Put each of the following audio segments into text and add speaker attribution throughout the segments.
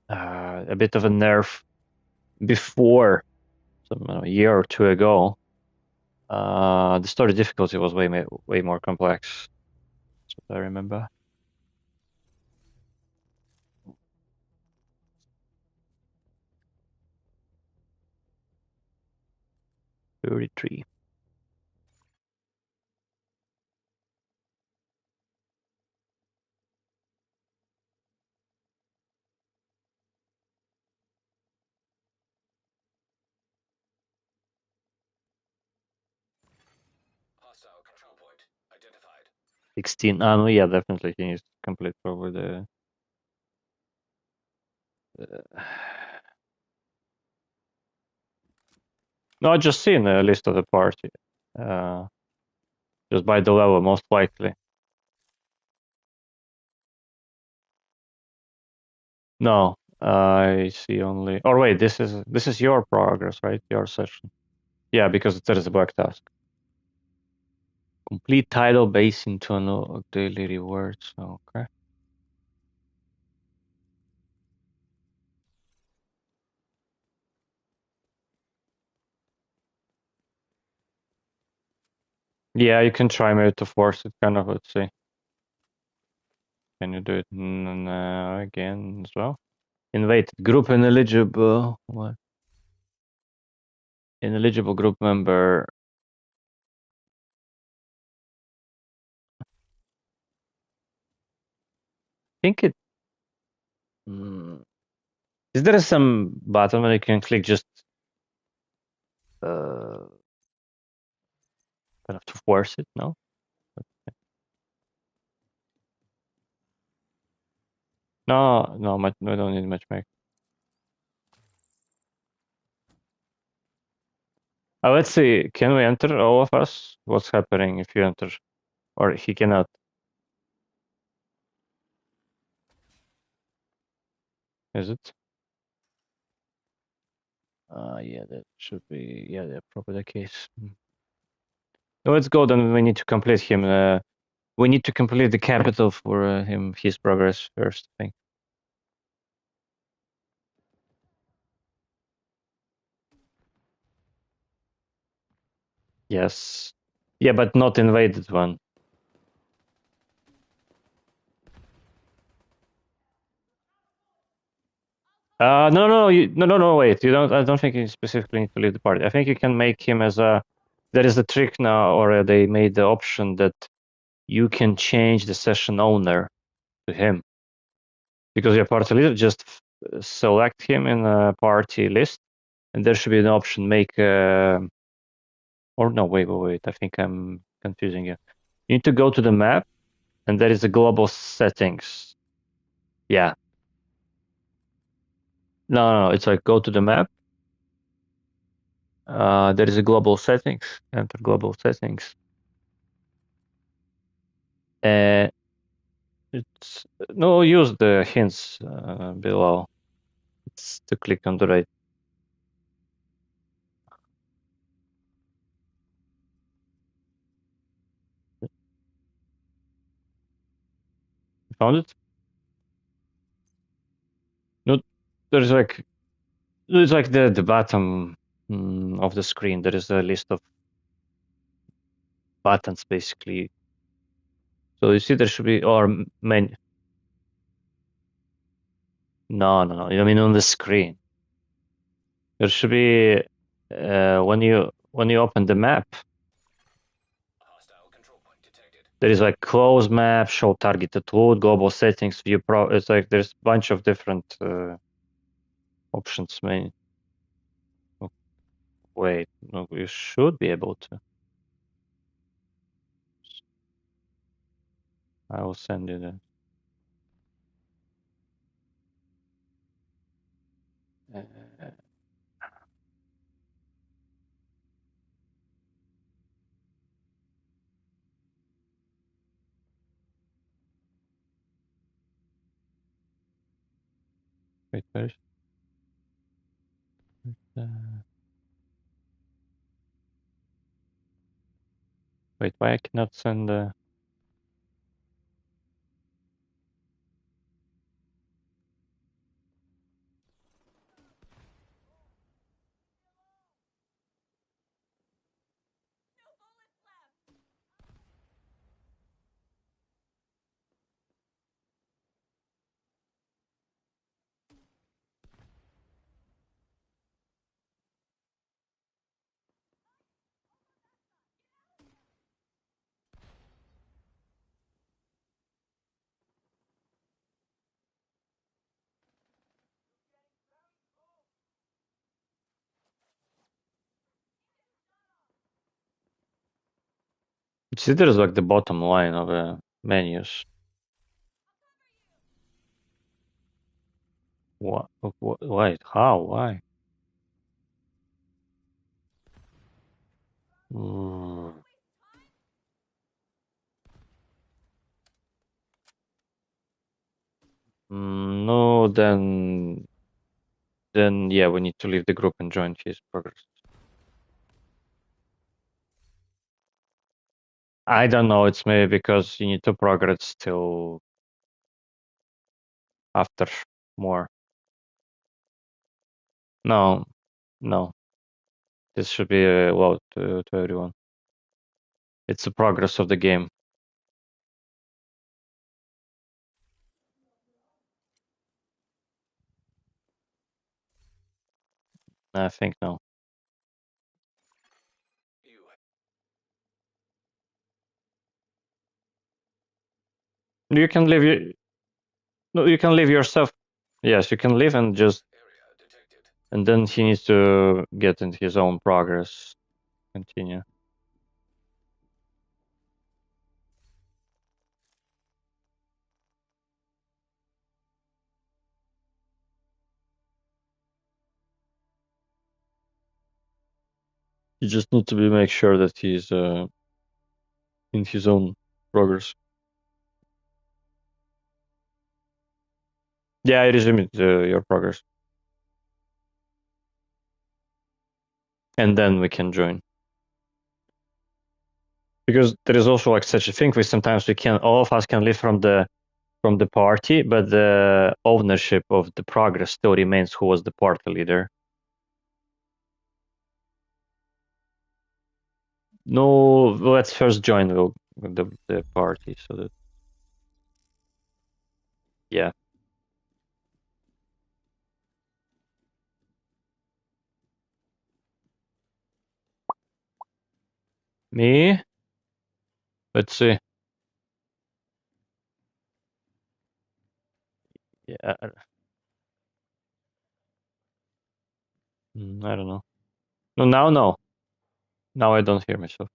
Speaker 1: a bit of a nerf before, a year or two ago. The story difficulty was way more complex. That's what I remember. 33.
Speaker 2: Hostile control point identified.
Speaker 1: 16. No, yeah, definitely he needs to complete probably the. No, I just seen a list of the party. Just by the level, most likely. No, I see only. Or wait, this is your progress, right? Your session. Yeah, because there is a black task. Complete title based internal daily rewards. Okay. Yeah, you can try maybe to force it, kind of. Let's see. Can you do it again as well? Invite group ineligible. What? Ineligible group member. I think it. Is there some button where you can click just kind of to force it? No. No, no, we don't need matchmaking. Let's see. Can we enter all of us? What's happening if you enter, or he cannot? Is it? Yeah, that should be. Yeah, that's probably the case. Let's go. Then we need to complete him. We need to complete the capital for him. His progress first. I think. Yes. Yeah, but not invaded one. No, wait. You don't. I don't think you specifically need to leave the party. I think you can make him as a. There is a trick now, or they made the option that you can change the session owner to him because you're party leader. Just select him in a party list, and there should be an option make. Or no, wait. I think I'm confusing you. You need to go to the map, and there is a global settings. Yeah. No. It's like go to the map. There is a global settings. Enter global settings. Uh, it's no use the hints below. It's to click on the right. You found it? No, there's like it's like the bottom of the screen. There is a list of buttons basically. So you see there should be or menu. No. I mean on the screen. There should be when you open the map.
Speaker 2: Hostile control point detected.
Speaker 1: There is like close map, show targeted load, global settings, view pro. It's like there's a bunch of different options. Main. Oh, wait, no, you should be able to. I will send you the. Uh, wait, where is? Uh, wait, why I cannot send the? See, there's like the bottom line of menus. What? Why? How? Why? Mm. No, then yeah, we need to leave the group and join his progress. I don't know. It's maybe because you need to progress till after more. No, no. This should be allowed to everyone. It's the progress of the game. I think no. You can leave your no. You can leave yourself. Yes, you can leave and just and then he needs to get into his own progress. Continue. You just need to make sure that he's in his own progress. Yeah, I resume your progress, and then we can join. Because there is also like such a thing. We sometimes we can all of us can leave from the party, but the ownership of the progress still remains who was the party leader. No, let's first join the party so that yeah. Me? Let's see. Yeah, I don't know. No, now no. Now I don't hear myself.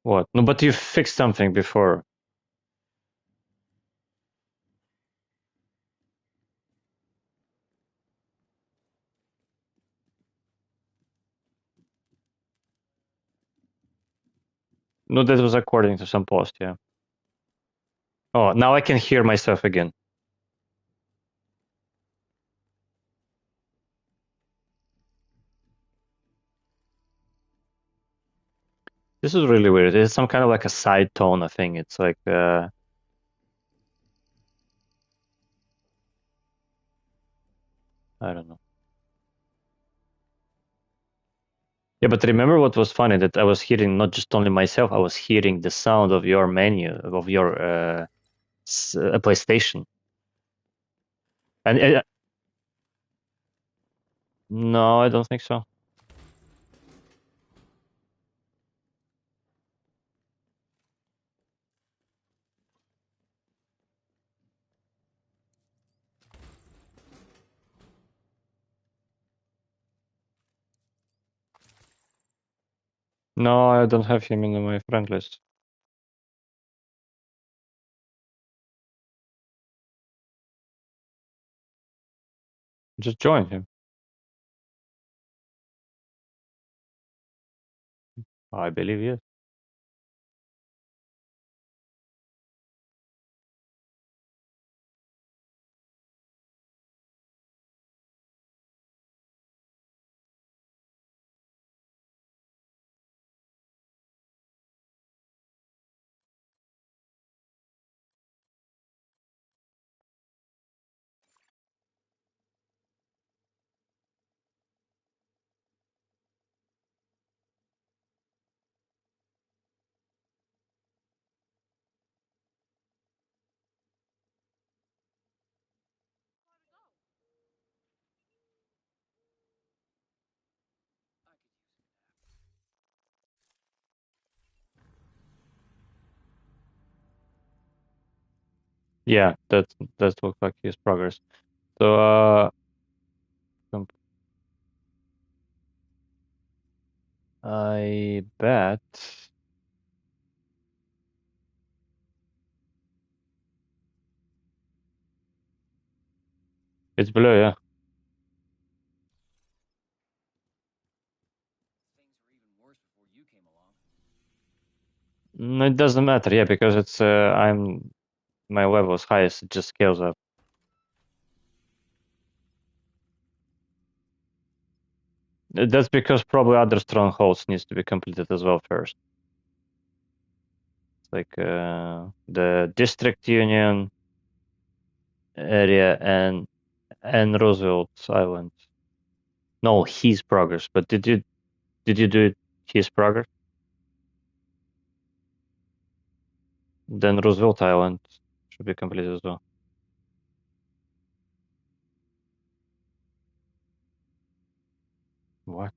Speaker 1: What? No, but you fixed something before. No, that was according to some post, yeah. Oh, now I can hear myself again. This is really weird. It's some kind of like a side tone, I think. It's like I don't know. Yeah, but remember what was funny that I was hearing not just only myself, I was hearing the sound of your menu of your PlayStation. And no, I don't think so. No, I don't have him in my friend list. Just join him. I believe yes. Yeah, that looks like his progress. So com- I bet it's blue, yeah.
Speaker 2: Things were even worse before you came along.
Speaker 1: It doesn't matter, yeah, because it's my level is highest, it just scales up. That's because probably other strongholds needs to be completed as well first. It's like the district union area and Roosevelt Island. No, his progress. But did you do it his progress? Then Roosevelt Island should be completed as well. What?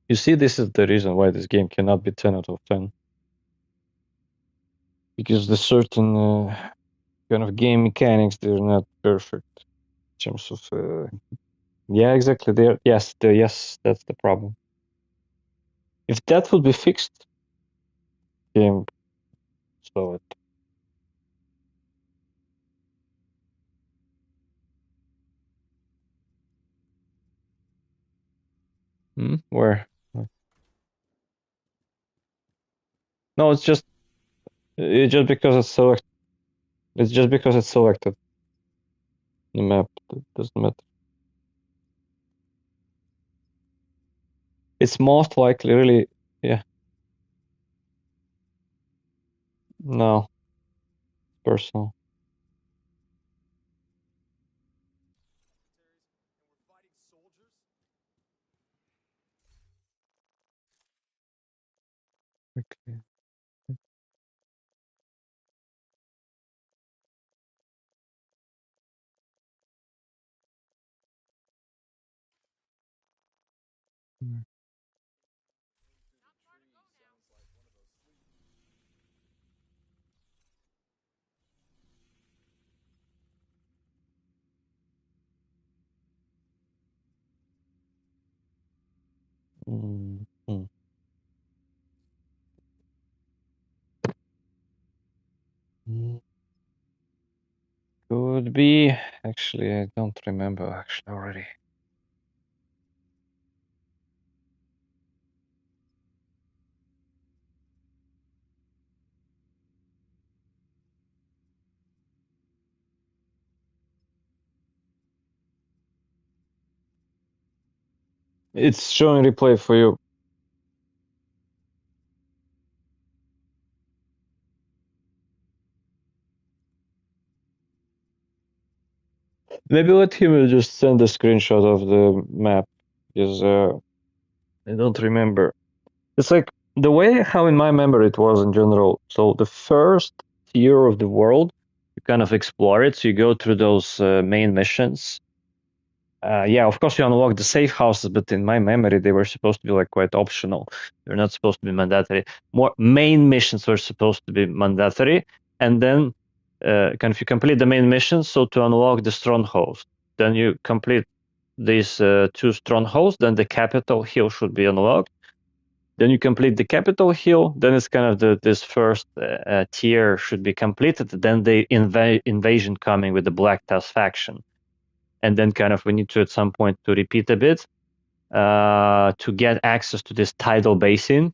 Speaker 1: You see, this is the reason why this game cannot be 10 out of 10. Because the certain kind of game mechanics, they're not perfect in terms of. Yeah, exactly. Yes, that's the problem. If that would be fixed, game solid. Where? No, it's just because it's select. It's just because it's selected. The map that doesn't matter. It's most likely really, yeah. No, personal. Okay. Mm, mm, mm. Could be. Actually, I don't remember actually already. It's showing replay for you. Maybe let him just send a screenshot of the map, because I don't remember. It's like the way how in my memory it was in general. So the first tier of the world, you kind of explore it. So you go through those main missions. Yeah, of course you unlock the safe houses, but in my memory they were supposed to be like quite optional. They're not supposed to be mandatory. More main missions were supposed to be mandatory, and then kind of you complete the main missions. So to unlock the strongholds, then you complete these two strongholds. Then the capital hill should be unlocked. Then you complete the capital hill. Then it's kind of this first tier should be completed. Then the invasion coming with the Black Tusk faction, and then kind of we need to at some point to repeat a bit to get access to this tidal basin.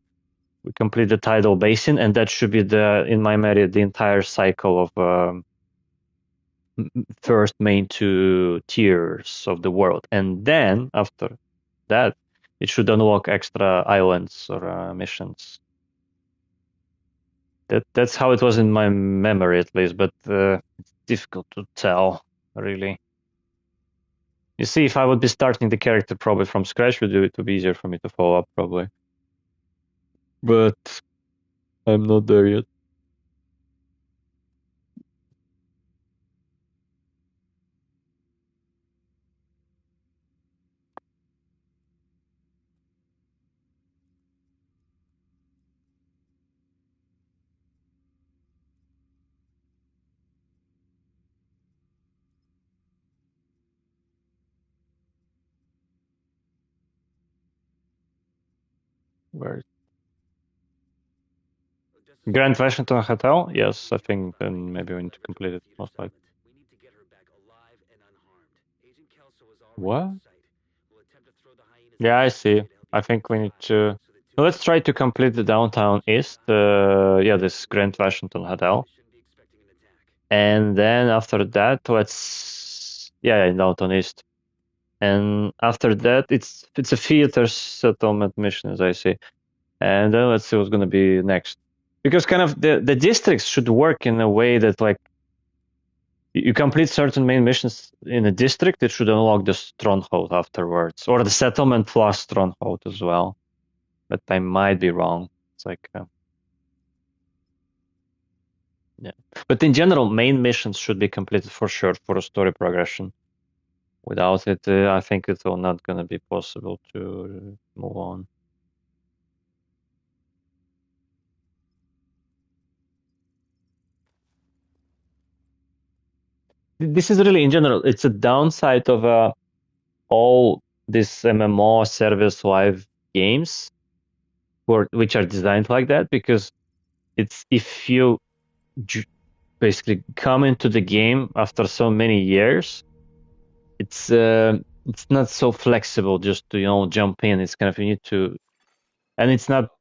Speaker 1: We complete the tidal basin, and that should be in my memory, the entire cycle of first main two tiers of the world. And then after that, it should unlock extra islands or missions. That's how it was in my memory, at least, but it's difficult to tell, really. You see, if I would be starting the character probably from scratch, it would be easier for me to follow up, probably. But I'm not there yet. Where Grand Washington Hotel? Yes, I think then maybe we need to complete it most likely.
Speaker 2: We need to get her back alive and unharmed. Agent Kelso is already
Speaker 1: What?
Speaker 2: on site. We'll attempt to throw the hyenas
Speaker 1: Yeah, I
Speaker 2: out
Speaker 1: see.
Speaker 2: and
Speaker 1: I
Speaker 2: it'll be
Speaker 1: think we need
Speaker 2: PS5
Speaker 1: to.
Speaker 2: so that
Speaker 1: Let's try to complete the downtown east. Yeah, this Grand Washington Hotel.
Speaker 2: they shouldn't be expecting an attack.
Speaker 1: And then after that, yeah, downtown east. And after that, it's a theater settlement mission, as I see. And then let's see what's gonna be next. Because kind of the districts should work in a way that like you complete certain main missions in a district, it should unlock the stronghold afterwards, or the settlement plus stronghold as well. But I might be wrong. It's like, yeah. But in general, main missions should be completed for sure for a story progression. Without it, I think it will not gonna be possible to move on. This is really in general, it's a downside of all these MMO service live games, which are designed like that, because it's if you basically come into the game after so many years, it's not so flexible just to jump in. It's kind of you need to, and it's not.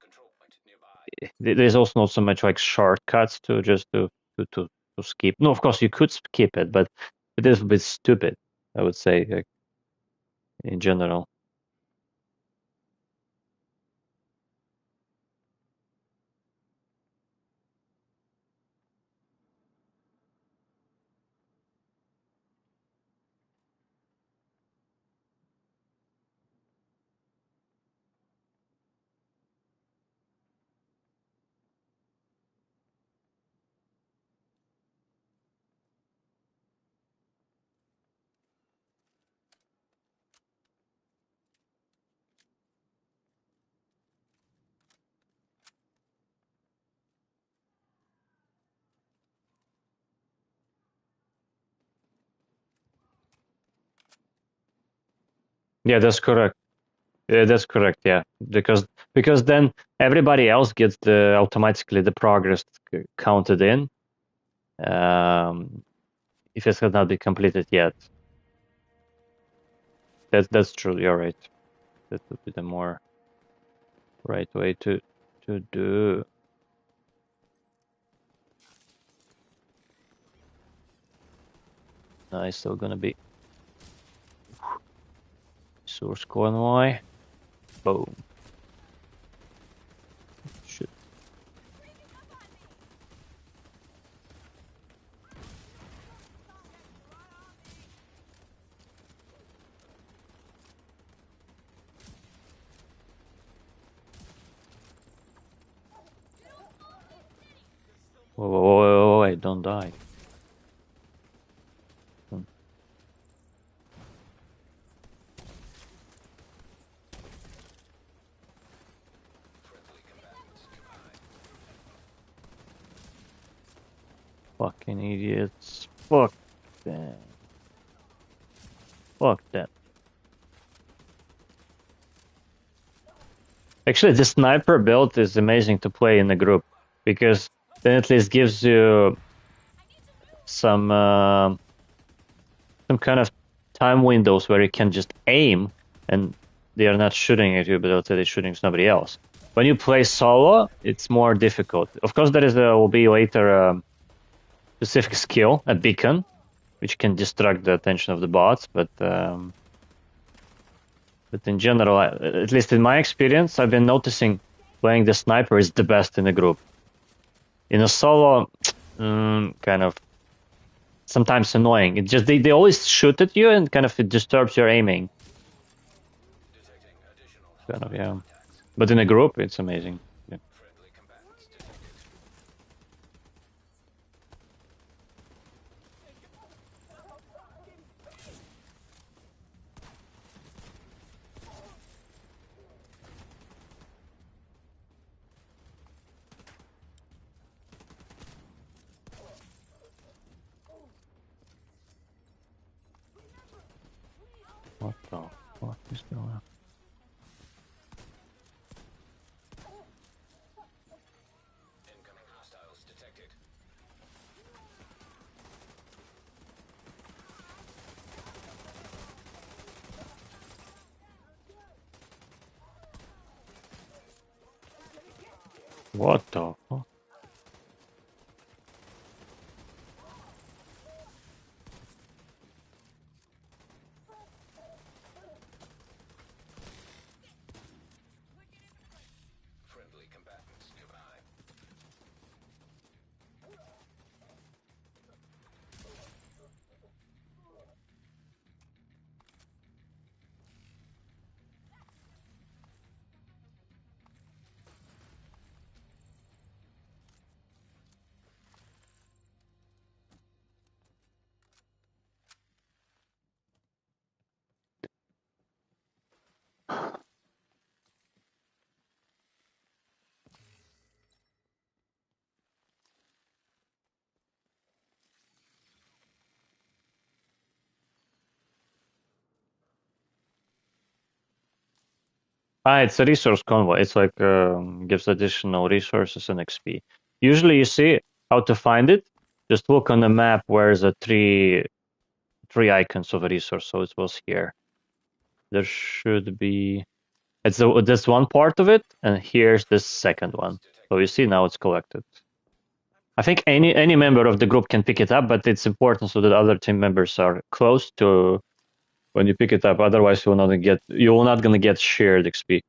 Speaker 1: There's also not so much like shortcuts to just to to, to skip. No, of course you could skip it, but it is a bit stupid, I would say, like, in general. Yeah, that's correct. Yeah, that's correct. Yeah, because then everybody else gets automatically the progress counted in, um, if it has not been completed yet. That's true. You're right. That would be the more right way to do. It's still gonna be source convoy. Boom. Shit. Wait, don't die. Fucking idiots. Fuck them. Fuck them. Actually, the sniper build is amazing to play in a group because then at least gives you some kind of time windows where you can just aim and they are not shooting at you, but they're shooting somebody else. When you play solo, it's more difficult. Of course, will be later a specific skill, a beacon, which can distract the attention of the bots, but in general, at least in my experience, I've been noticing playing the sniper is the best in a group. In a solo, kind of sometimes annoying. It just they always shoot at you and kind of it disturbs your aiming. Kind of, yeah. But in a group, it's amazing. Yeah. What the fuck is going on?
Speaker 2: Incoming hostiles detected.
Speaker 1: What the fuck?
Speaker 2: Friendly combatants nearby.
Speaker 1: It's a resource convoy. It's like gives additional resources and XP. Usually, you see how to find it. Just look on the map where's the three icons of a resource. So it was here. There should be. That's one part of it, and here's the second one. So you see now it's collected. I think any member of the group can pick it up, but it's important so that other team members are close to when you pick it up. Otherwise, you will not gonna get shared XP.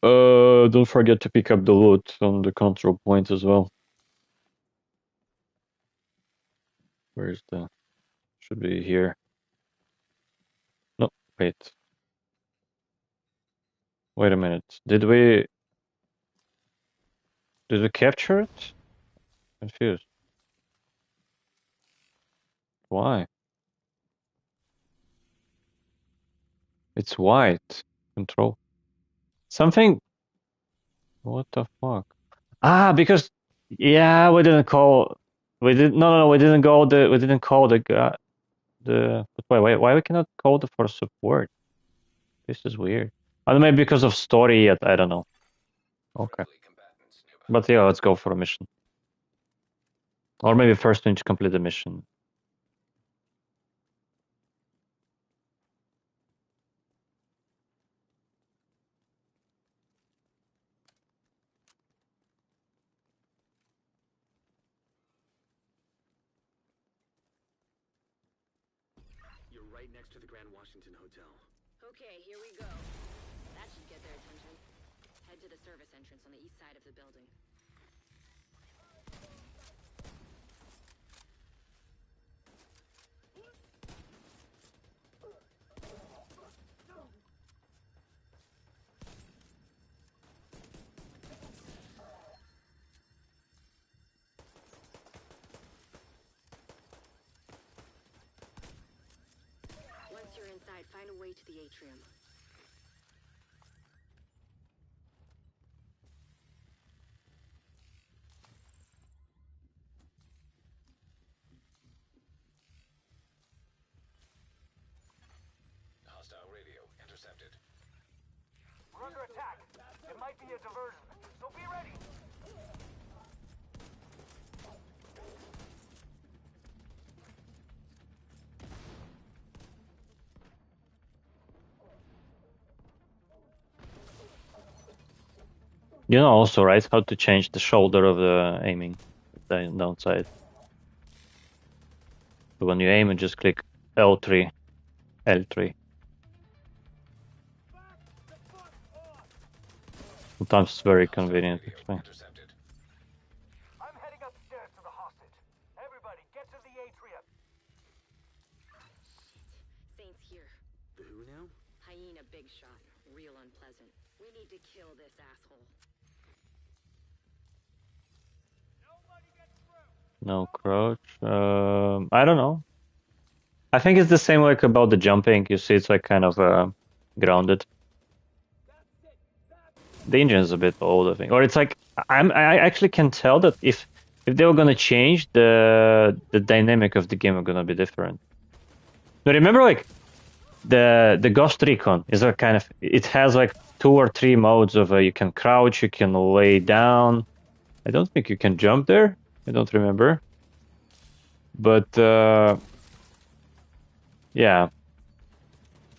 Speaker 1: Don't forget to pick up the loot on the control point as well. Where's the? Should be here. No, wait. Wait a minute. Did we capture it? Confused. Why? It's white. Control. Something. What the fuck? Because yeah, we didn't call. We did no. We didn't go the. We didn't call the guy. The. But why we cannot call the for support? This is weird. I don't know, maybe because of story yet. I don't know. Okay. But yeah, let's go for a mission. Or maybe first we need to complete the mission.
Speaker 2: You're right next to the Grand Washington Hotel.
Speaker 3: Okay, here we go. That should get their attention. Head to the service entrance on the east side of the building. find a way to the atrium.
Speaker 2: Hostile radio intercepted.
Speaker 4: We're under attack. It might be a diversion, so be ready.
Speaker 1: You know also, right, how to change the shoulder of the aiming downside. So when you aim, and just click L3, L3. Sometimes it's very convenient. Actually.
Speaker 2: Intercepted.
Speaker 4: I'm heading upstairs to the hostage. Everybody, get to the atrium.
Speaker 3: Shit. Saint's here.
Speaker 2: The who now?
Speaker 3: Hyena big shot. Real unpleasant. We need to kill this asshole.
Speaker 1: No crouch. I don't know. I think it's the same like about the jumping. You see, it's like kind of grounded. The engine is a bit old, I think, or it's like I actually can tell that if they were gonna change the dynamic of the game are gonna be different. But remember, like the Ghost Recon is a kind of, it has like 2 or 3 modes of you can crouch, you can lay down. I don't think you can jump there. I don't remember. But yeah,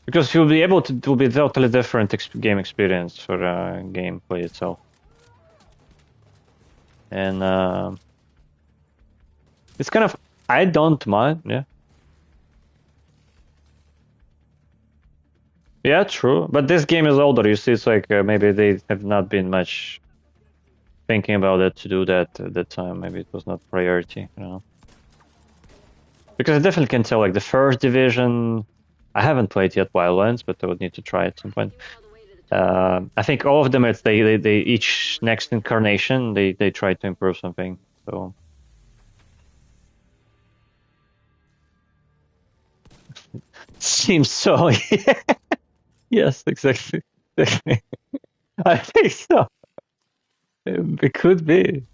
Speaker 1: because you'll be able to, it will be totally different game experience for gameplay itself. And it's kind of, I don't mind, yeah. Yeah, true. But this game is older. You see, it's like maybe they have not been much thinking about it to do that at that time. Maybe it was not priority, you know. Because I definitely can tell, like the first division, I haven't played yet Wildlands, but I would need to try at some point. I think all of them, it's they each next incarnation they try to improve something. So seems so. Yes, exactly. I think so. It could be.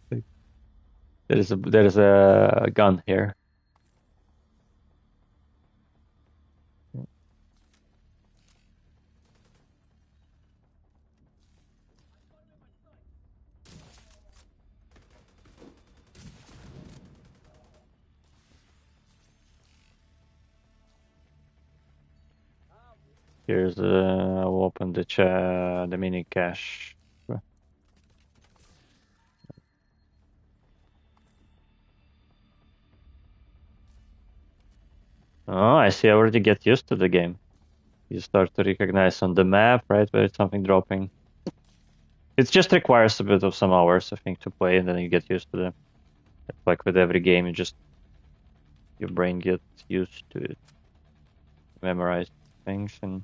Speaker 1: There is a gun here. Here's I'll open the mini cache. Oh, I see. I already get used to the game. You start to recognize on the map, right, where it's something dropping. It just requires a bit of some hours, I think, to play, and then you get used to it. Like with every game, your brain gets used to it, memorize things, and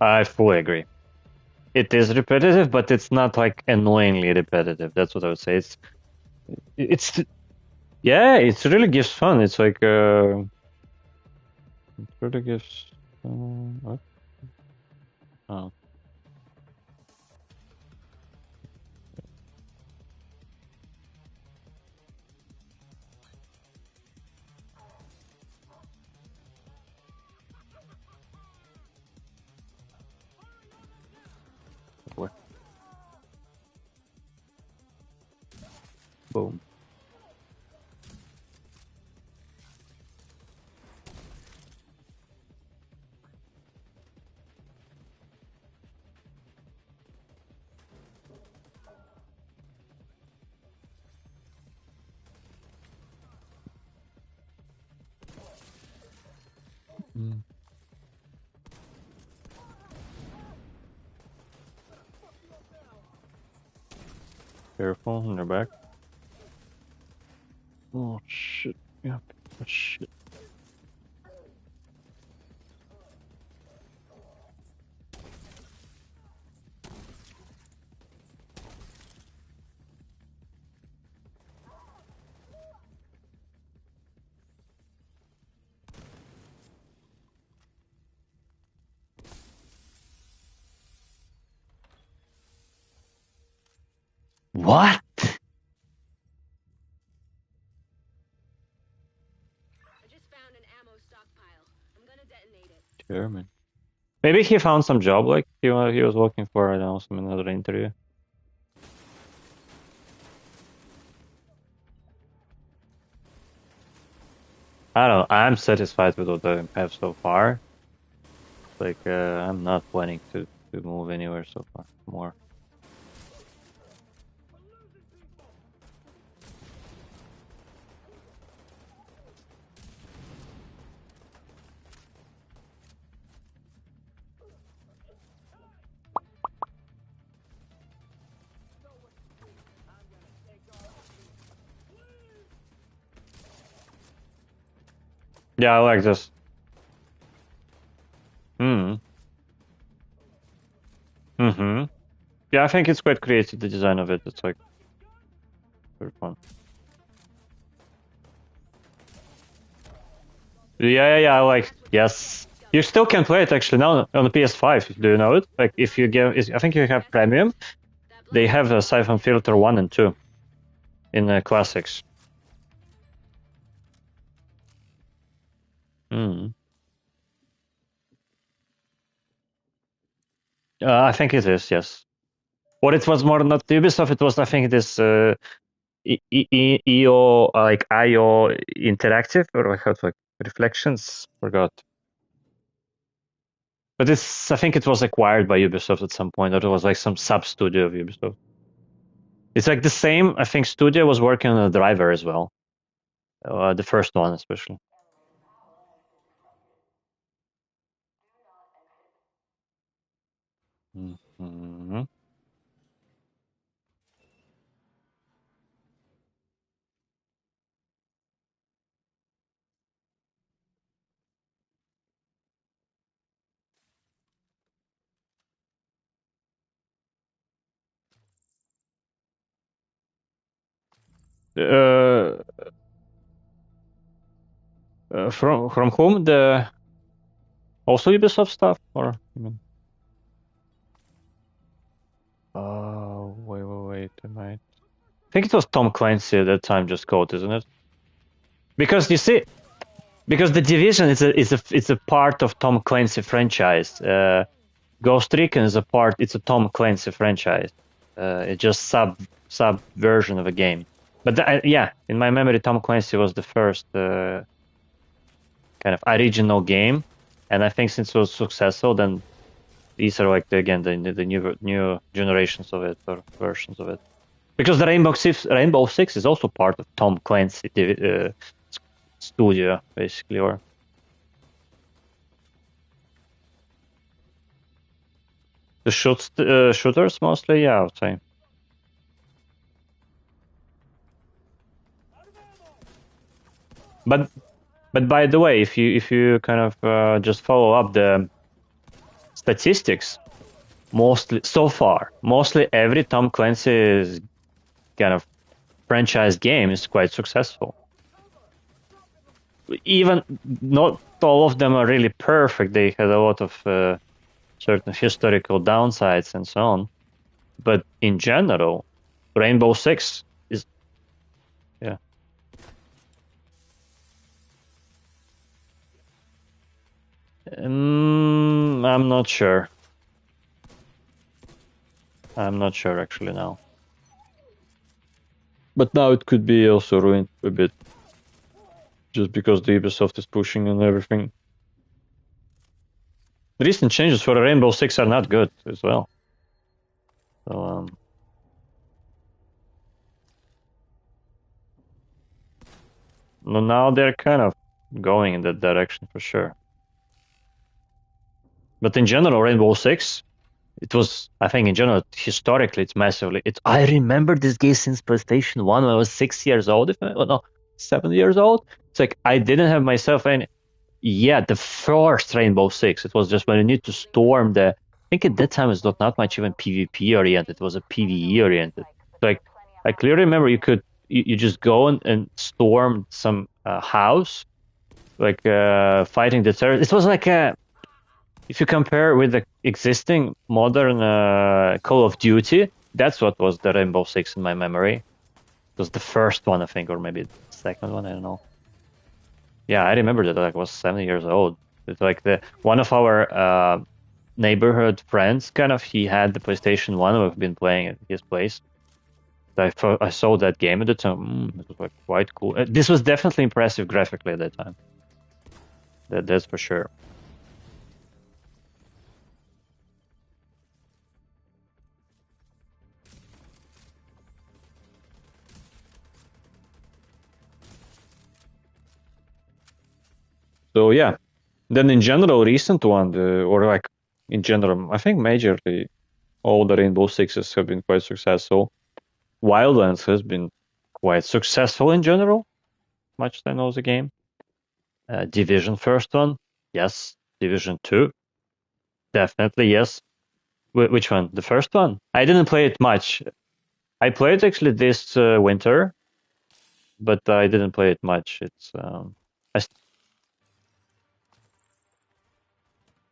Speaker 1: I fully agree. It is repetitive, but it's not like annoyingly repetitive. That's what I would say. It's yeah, it really gives fun. It's like it really gives what? Oh. What? Boom. Mm. Careful on your back. Oh shit. Yeah. Shit. What?
Speaker 3: I just found an ammo stockpile. I'm gonna detonate it.
Speaker 1: German. Maybe he found some job, like he was working for, I don't know, some another interview. I don't know. I'm satisfied with what I have so far. Like, I'm not planning to move anywhere so far more. Yeah, I like this. Hmm. Mm-hmm. Yeah, I think it's quite creative, the design of it. It's like very fun. Yeah, I like, yes. You still can play it actually now on the PS5. Do you know it? Like if you I think you have premium, they have a Siphon Filter 1 and 2 in classics. Hmm. I think it is, yes. What it was more not Ubisoft, it was, I think it is EO, like IO Interactive, or I had like Reflections, forgot. But this, I think it was acquired by Ubisoft at some point, or it was like some sub studio of Ubisoft. It's like the same, I think studio was working on a driver as well. The first one especially. Mm-hmm. From whom? The also Ubisoft stuff, or I mean? Oh, wait, I might. I think it was Tom Clancy at that time, just code, isn't it? Because you see, because the Division is a part of Tom Clancy franchise. Ghost Recon is a part. It's a Tom Clancy franchise. It's just sub version of a game. But yeah, in my memory, Tom Clancy was the first kind of original game, and I think since it was successful, then these are like the new generations of it or versions of it. Because the Rainbow Six is also part of Tom Clancy studio, basically, or the shooters mostly. Yeah, I would say. But by the way, if you kind of just follow up the statistics, mostly every Tom Clancy's kind of franchise game is quite successful. Even not all of them are really perfect. They had a lot of certain historical downsides and so on. But in general, Rainbow Six is, yeah. I'm not sure. I'm not sure actually now. But now it could be also ruined a bit, just because the Ubisoft is pushing and everything. The recent changes for Rainbow Six are not good as well. So now they're kind of going in that direction for sure. But in general, Rainbow Six, it was, I think, in general, historically, it's massively. I remember this game since PlayStation 1 when I was 6 years old. No, 7 years old. It's like I didn't have myself any. Yeah, the first Rainbow Six. It was just when you need to storm the. I think at that time it was not much even PvP oriented. It was a PvE oriented. Like I clearly remember you just go and storm some house, like fighting the terrorists. It was like if you compare with the existing modern Call of Duty, that's what was the Rainbow Six in my memory. It was the first one, I think, or maybe the second one. I don't know. Yeah, I remember that I was 7 years old. It's like the one of our neighborhood friends, kind of, he had the PlayStation 1. We've been playing at his place. I saw that game at the time. It was like quite cool. This was definitely impressive graphically at that time. That's for sure. So yeah. Then in general, recent one, or like in general, I think majorly all the Rainbow Sixes have been quite successful. Wildlands has been quite successful in general, much as I know the game. Division first one, yes. Division 2, definitely yes. Which one? The first one? I didn't play it much. I played actually this winter, but I didn't play it much. It's I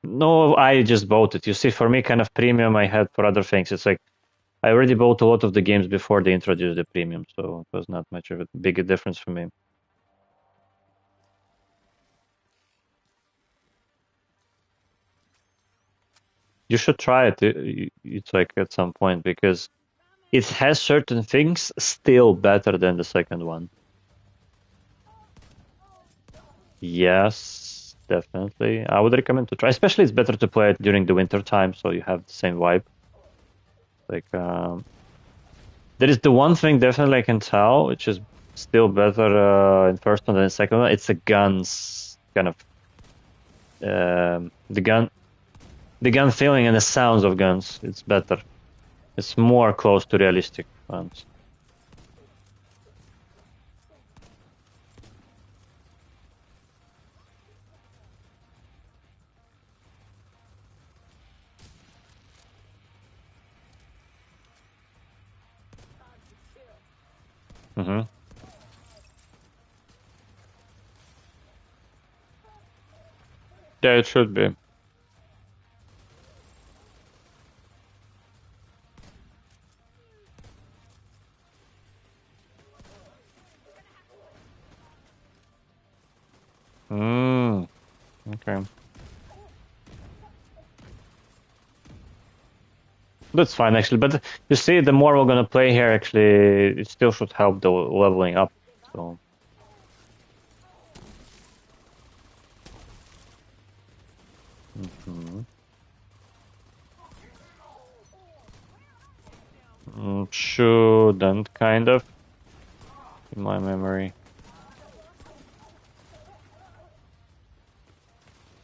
Speaker 1: no, I just bought it. You see, for me, kind of premium I had for other things. It's like I already bought a lot of the games before they introduced the premium, so it was not much of a big difference for me. You should try it. It's like at some point because it has certain things still better than the second one. Yes, definitely. I would recommend to try. Especially it's better to play it during the winter time, so you have the same vibe. Like there is the one thing definitely I can tell, which is still better in first one than the second one. It's the guns, kind of the gun feeling and the sounds of guns. It's better. It's more close to realistic ones. Mm-hmm. Yeah, it should be. Okay. That's fine actually, but you see, the more we're gonna play here, actually, it still should help the leveling up. So. Mhm. Shouldn't, kind of, in my memory.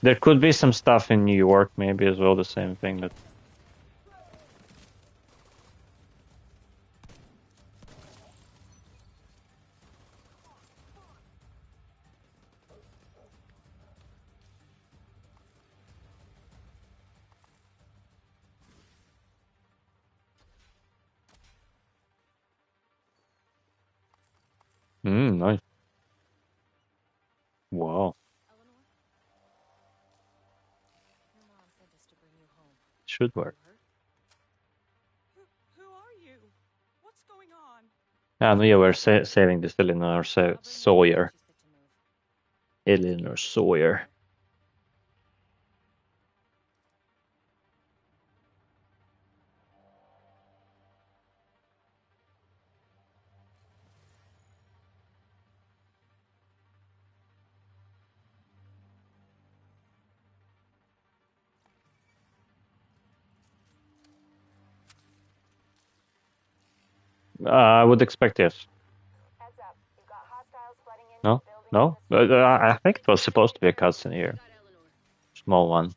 Speaker 1: There could be some stuff in New York, maybe as well, the same thing, but. Nice. Wow.
Speaker 3: Eleanor? Your mom sent us to bring you home.
Speaker 1: Should work.
Speaker 5: Who are you? What's going on?
Speaker 1: Ah, no, yeah, we're saving this Eleanor
Speaker 3: I'll bring you
Speaker 1: Sawyer.
Speaker 3: home when she's fit to move.
Speaker 1: Eleanor Sawyer. I would expect yes.
Speaker 6: Heads up. You've got hostiles flooding into
Speaker 1: No?
Speaker 6: the building
Speaker 1: No?
Speaker 6: from the
Speaker 1: I think it was supposed to be a cutscene here.
Speaker 3: Got Eleanor.
Speaker 1: Small one.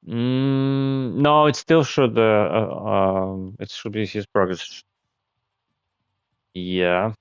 Speaker 1: No, it still should. It should be his progress. Yeah.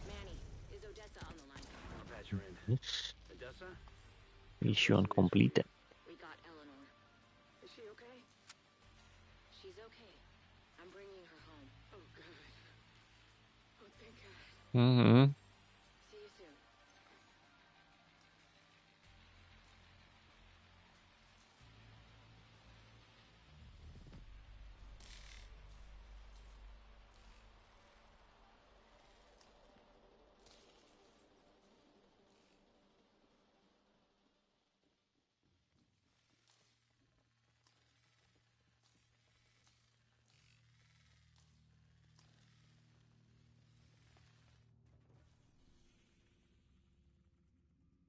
Speaker 3: Manny, is Odessa on the line?
Speaker 2: I'll patch her in. Odessa?
Speaker 1: Mission completed.
Speaker 3: We got Eleanor.
Speaker 2: Is she okay?
Speaker 3: She's okay. I'm bringing her home.
Speaker 2: Oh, good. Oh, thank God.
Speaker 1: Mm-hmm.
Speaker 3: See you soon.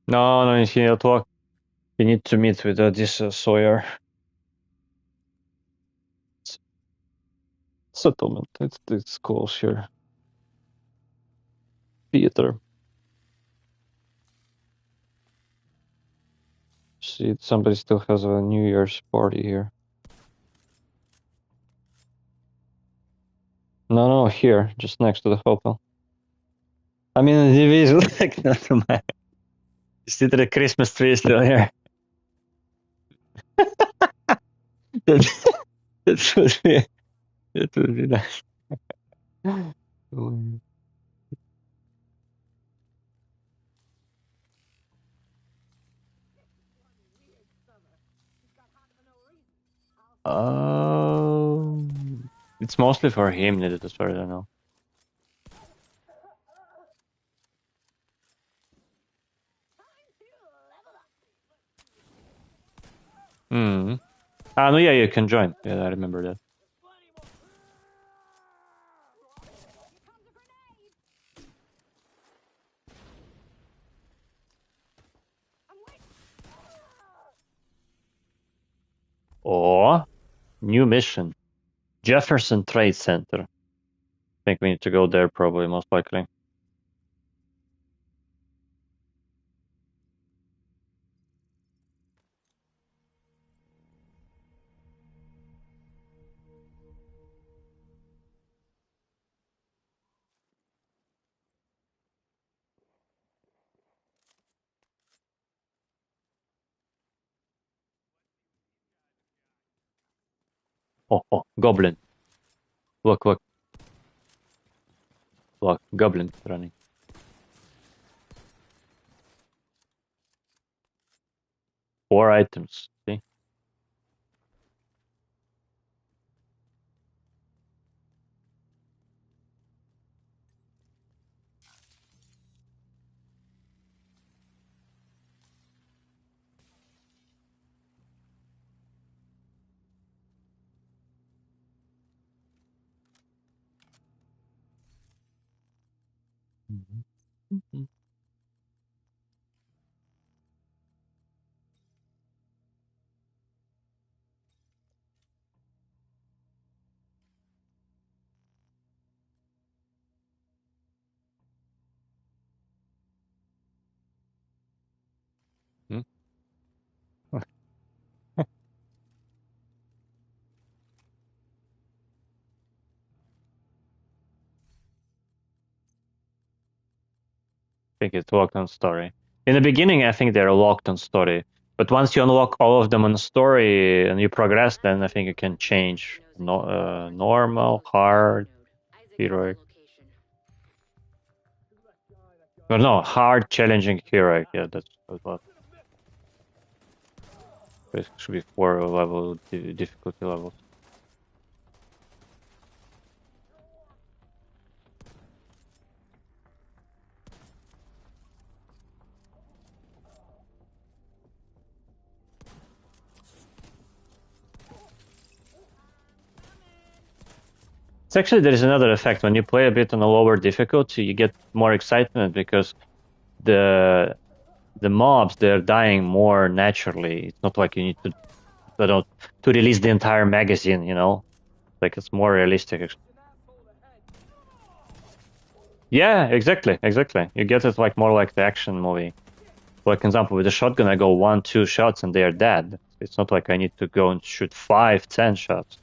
Speaker 1: No, no, he need talk. You need to meet with this Sawyer. Settlement. It's close here. Theater. See, somebody still has a New Year's party here. No, here, just next to the hotel. I mean, the TV is like not too much. You see the Christmas tree still here. That would be, it would be nice. Oh, it's mostly for him, as far as I know. Hmm. Ah, no, yeah, you can join. Yeah, I remember that. Oh, new mission. Jefferson Trade Center. I think we need to go there probably, most likely. Oh, Goblin. Look, Goblin running. Four items. See? Mhm. Hmm? I think it's welcome story. In the beginning, I think they're locked on story, but once you unlock all of them on story and you progress, then I think you can change normal, hard, heroic. Well, no, hard, challenging, heroic. Yeah, that's what it was. It should be 4 difficulty levels. It's actually, there is another effect. When you play a bit on a lower difficulty, you get more excitement because the mobs, they're dying more naturally. It's not like you need to, to release the entire magazine, you know? Like, it's more realistic. Yeah, exactly. You get it like more like the action movie. Like, for example, with the shotgun, I go 1-2 shots and they are dead. It's not like I need to go and shoot 5-10 shots.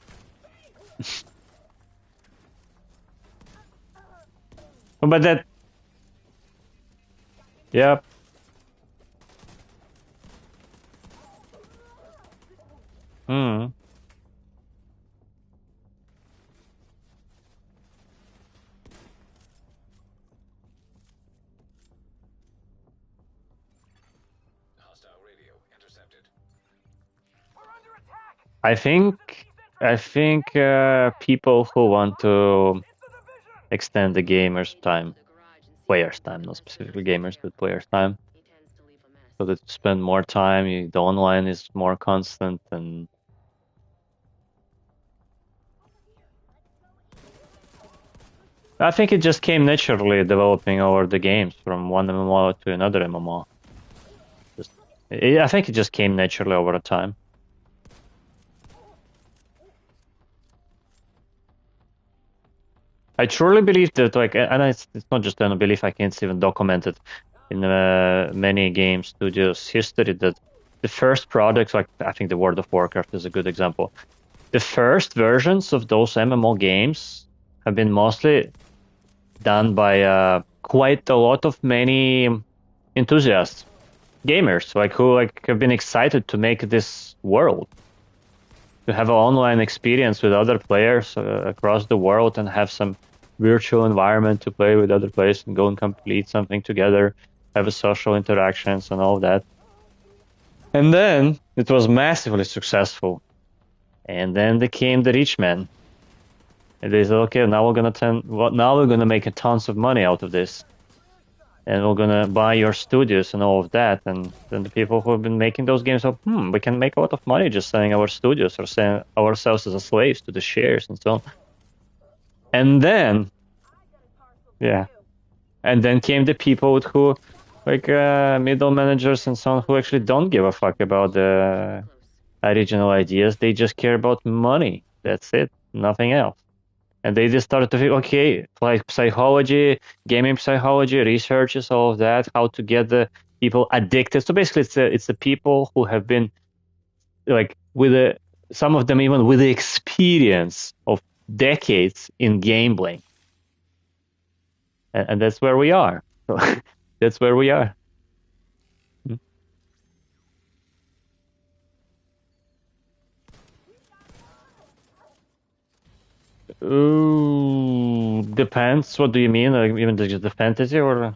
Speaker 1: But that, yeah. Hmm.
Speaker 2: Hostile radio intercepted.
Speaker 4: We're under attack!
Speaker 1: I think people who want to
Speaker 4: It's the division!
Speaker 1: extend the gamers' time, players' time, not specifically gamers, but players' time, so that you spend more time, the online is more constant, and I think it just came naturally developing over the games from one MMO to another MMO. I think it just came naturally over time. I truly believe that, like, and it's not just a belief, I can't even document it in many game studios' history, that the first products, like I think the World of Warcraft is a good example, the first versions of those MMO games have been mostly done by quite a lot of many enthusiasts, gamers, like who have been excited to make this world, to have an online experience with other players across the world and have some virtual environment to play with other players and go and complete something together, have a social interactions and all that. And then it was massively successful. And then they came the rich men. And they said, okay, now we're gonna make a tons of money out of this. And we're gonna buy your studios and all of that. And then the people who have been making those games thought, we can make a lot of money just selling our studios or selling ourselves as slaves to the shares and so on. And then, yeah, and then came the people who, like middle managers and so on, who actually don't give a fuck about the original ideas. They just care about money. That's it, nothing else. And they just started to think, okay, like psychology, gaming psychology, researches, all of that, how to get the people addicted. So basically, it's the people who have been, like, some of them even with the experience of decades in gambling, and that's where we are. So that's where we are. Ooh, depends. What do you mean? Like, even the fantasy or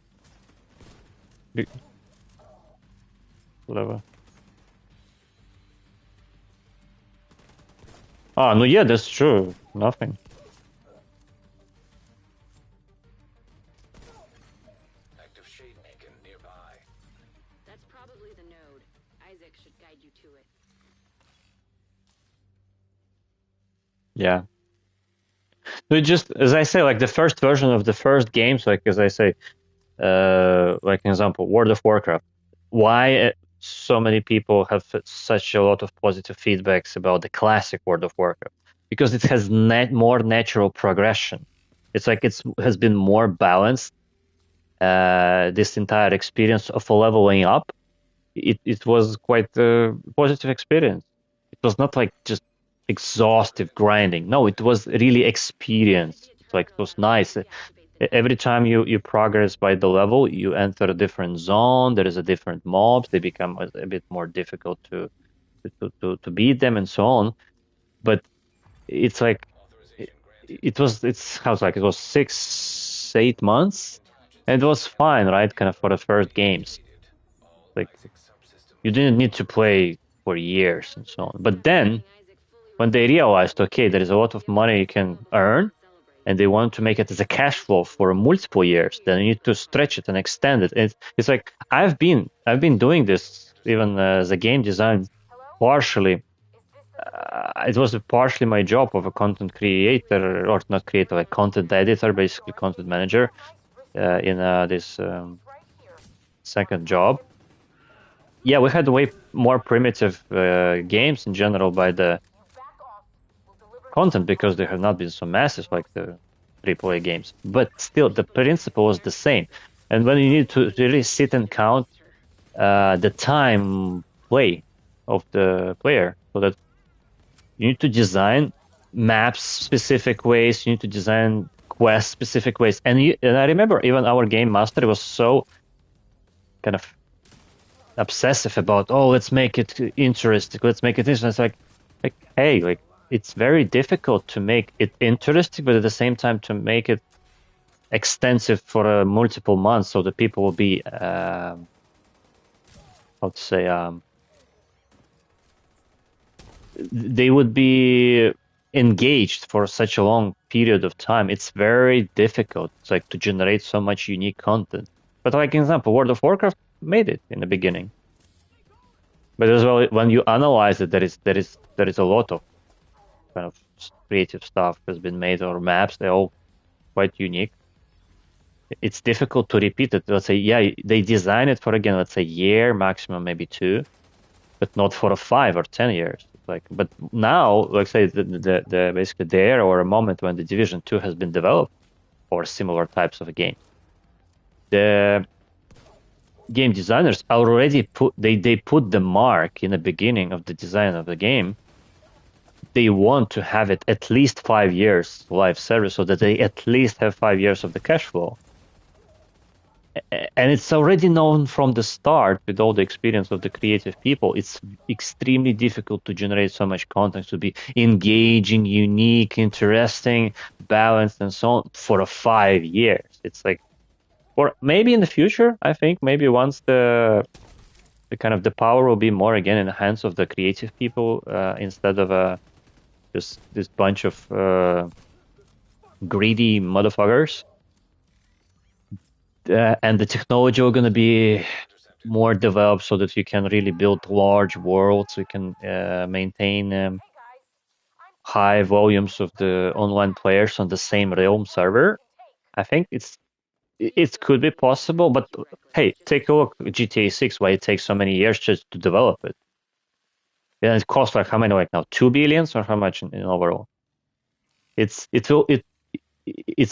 Speaker 1: whatever? Oh, no, yeah, that's true. Nothing.
Speaker 2: Active shade beacon nearby.
Speaker 3: That's probably the node. Isaac should guide you to it.
Speaker 1: Yeah. So just as I say, like the first version of the first games, like as I say, like an example, World of Warcraft. Why so many people have such a lot of positive feedbacks about the classic World of Warcraft? Because it has more natural progression. It's like has been more balanced. This entire experience of leveling up, it was quite a positive experience. It was not like just exhaustive grinding. No, it was really experience. It's like it was nice. Every time you progress by the level, you enter a different zone. There is a different mobs. They become a bit more difficult to beat them and so on. But it's like it's how it's like it was 6-8 months, and it was fine, right? Kind of for the first games. Like you didn't need to play for years and so on. But then when they realized, okay, there is a lot of money you can earn, and they want to make it as a cash flow for multiple years, then you need to stretch it and extend it. It's like I've been doing this even as a game design partially. It was partially my job of a content creator, or not creator, like content editor, basically content manager, in this second job. Yeah, we had way more primitive games in general by the content because they have not been so massive like the AAA games. But still, the principle was the same. And when you need to really sit and count the time play of the player, so that you need to design maps specific ways, you need to design quests specific ways. And I remember even our game master was so kind of obsessive about, oh, let's make it interesting, let's make it interesting. It's like, hey, like it's very difficult to make it interesting, but at the same time to make it extensive for multiple months, so that people will be, how to say, they would be engaged for such a long period of time. It's very difficult, it's like to generate so much unique content. But like example, World of Warcraft made it in the beginning. But as well, when you analyze it, there is a lot of kind of creative stuff has been made, or maps. They're all quite unique. It's difficult to repeat it. Let's say, yeah, they design it for, again, let's say year, maximum maybe 2, but not for 5 or 10 years. Like, but now, like say, the basically the era or a moment when the Division 2 has been developed for similar types of game, the game designers already put the mark in the beginning of the design of the game. They want to have it at least 5 years live service, so that they at least have 5 years of the cash flow. And it's already known from the start, with all the experience of the creative people, it's extremely difficult to generate so much content to be engaging, unique, interesting, balanced, and so on for 5 years. It's like, or maybe in the future, I think maybe once the kind of the power will be more again in the hands of the creative people, instead of just this bunch of greedy motherfuckers. And the technology are going to be more developed, so that you can really build large worlds. You can maintain high volumes of the online players on the same realm server. I think it could be possible, but hey, take a look at GTA 6, why it takes so many years just to develop it. And it costs like how many, like now 2 billions, or how much in overall? It's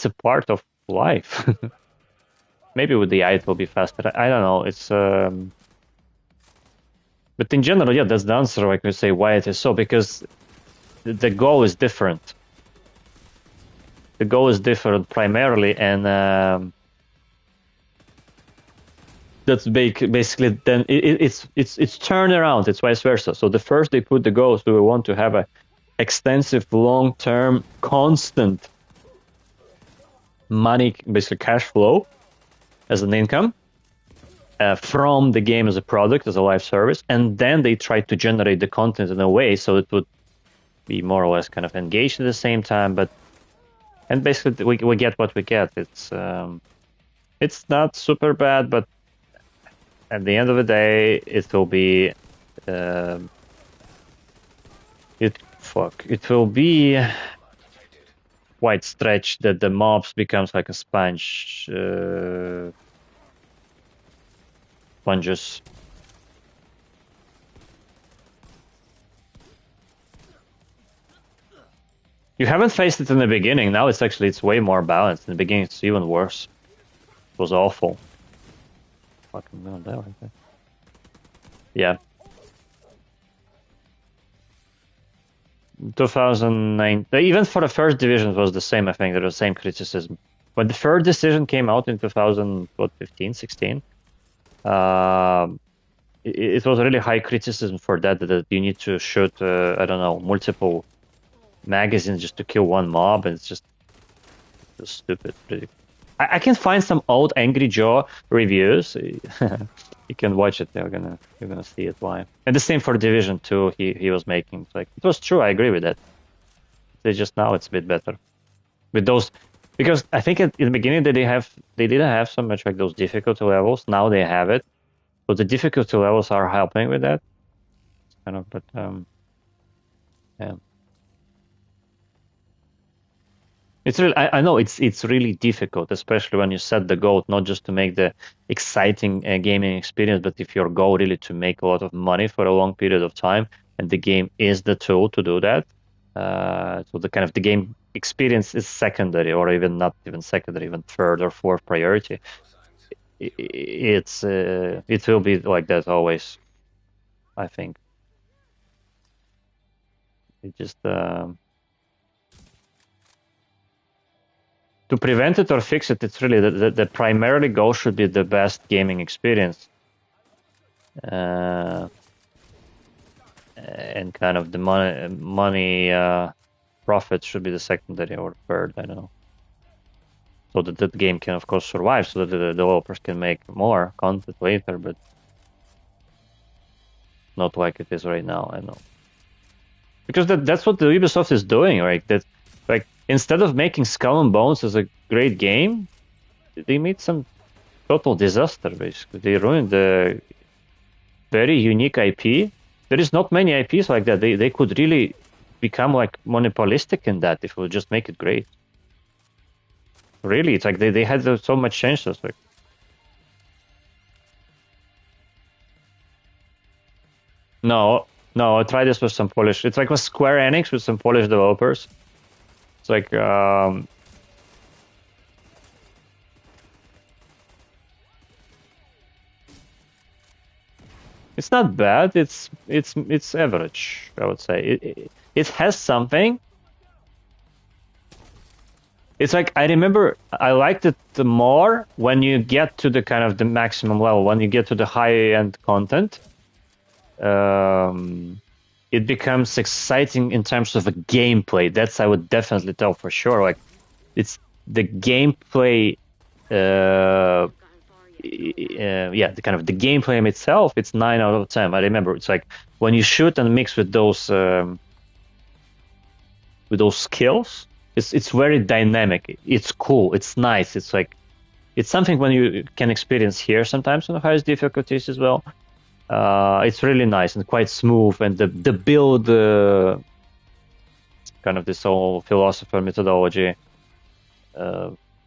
Speaker 1: a part of life. Maybe with the AI it will be faster. I don't know. It's but in general, yeah, that's the answer. Like we say, why it is so, because the goal is different. The goal is different primarily, and that's basically then it's turnaround. It's vice versa. So the first they put the goals, we want to have a extensive, long-term, constant money, basically cash flow as an income from the game as a product, as a live service, and then they try to generate the content in a way so it would be more or less kind of engaged at the same time. And basically we get what we get. It's not super bad, but at the end of the day, it will be it will be quite stretched that the mobs becomes like a sponges. You haven't faced it in the beginning. Now it's way more balanced. In the beginning, it's even worse. It was awful. Fucking gonna die like that. Yeah. 2009, even for the first division, it was the same. I think there was the same criticism. when the third decision came out in 2015, 16, it was really high criticism for that you need to shoot, I don't know, multiple magazines just to kill one mob, and it's just stupid. Really. I can find some old Angry Joe reviews. You can watch it. You're gonna see it why. And the same for Division 2. He was making. It's like, it was true. I agree with that. They just now it's a bit better with those, because I think in the beginning they didn't have so much like those difficulty levels. Now they have it, so the difficulty levels are helping with that. Kind of, but yeah. It's really, I know it's really difficult, especially when you set the goal not just to make the exciting gaming experience, but if your goal really to make a lot of money for a long period of time, and the game is the tool to do that. So the kind of the game experience is secondary, or even not even secondary, even third or fourth priority. It will be like that always, I think. It just to prevent it or fix it, it's really the primarily goal should be the best gaming experience, and kind of the money profit should be the secondary or third. I don't know, so that the game can of course survive, so that the developers can make more content later, but not like it is right now. I know, because that's what the Ubisoft is doing, right? That like instead of making Skull and Bones as a great game, they made some total disaster. Basically, they ruined the very unique IP. There is not many IPs like that. They could really become like monopolistic in that if we just make it great. Really, it's like they had so much chances. Like, no, I tried this with some Polish. It's like with Square Enix with some Polish developers. It's like it's not bad. It's average, I would say. It has something. It's like I remember I liked it more when you get to the kind of the maximum level, when you get to the high end content. It becomes exciting in terms of a gameplay. That's I would definitely tell for sure. Like it's the gameplay. Yeah, the kind of the gameplay itself. It's 9 out of 10. I remember it's like when you shoot and mix with those skills. It's very dynamic. It's cool. It's nice. It's like it's something when you can experience here sometimes on the highest difficulties as well. It's really nice and quite smooth, and the build, kind of this whole philosopher methodology,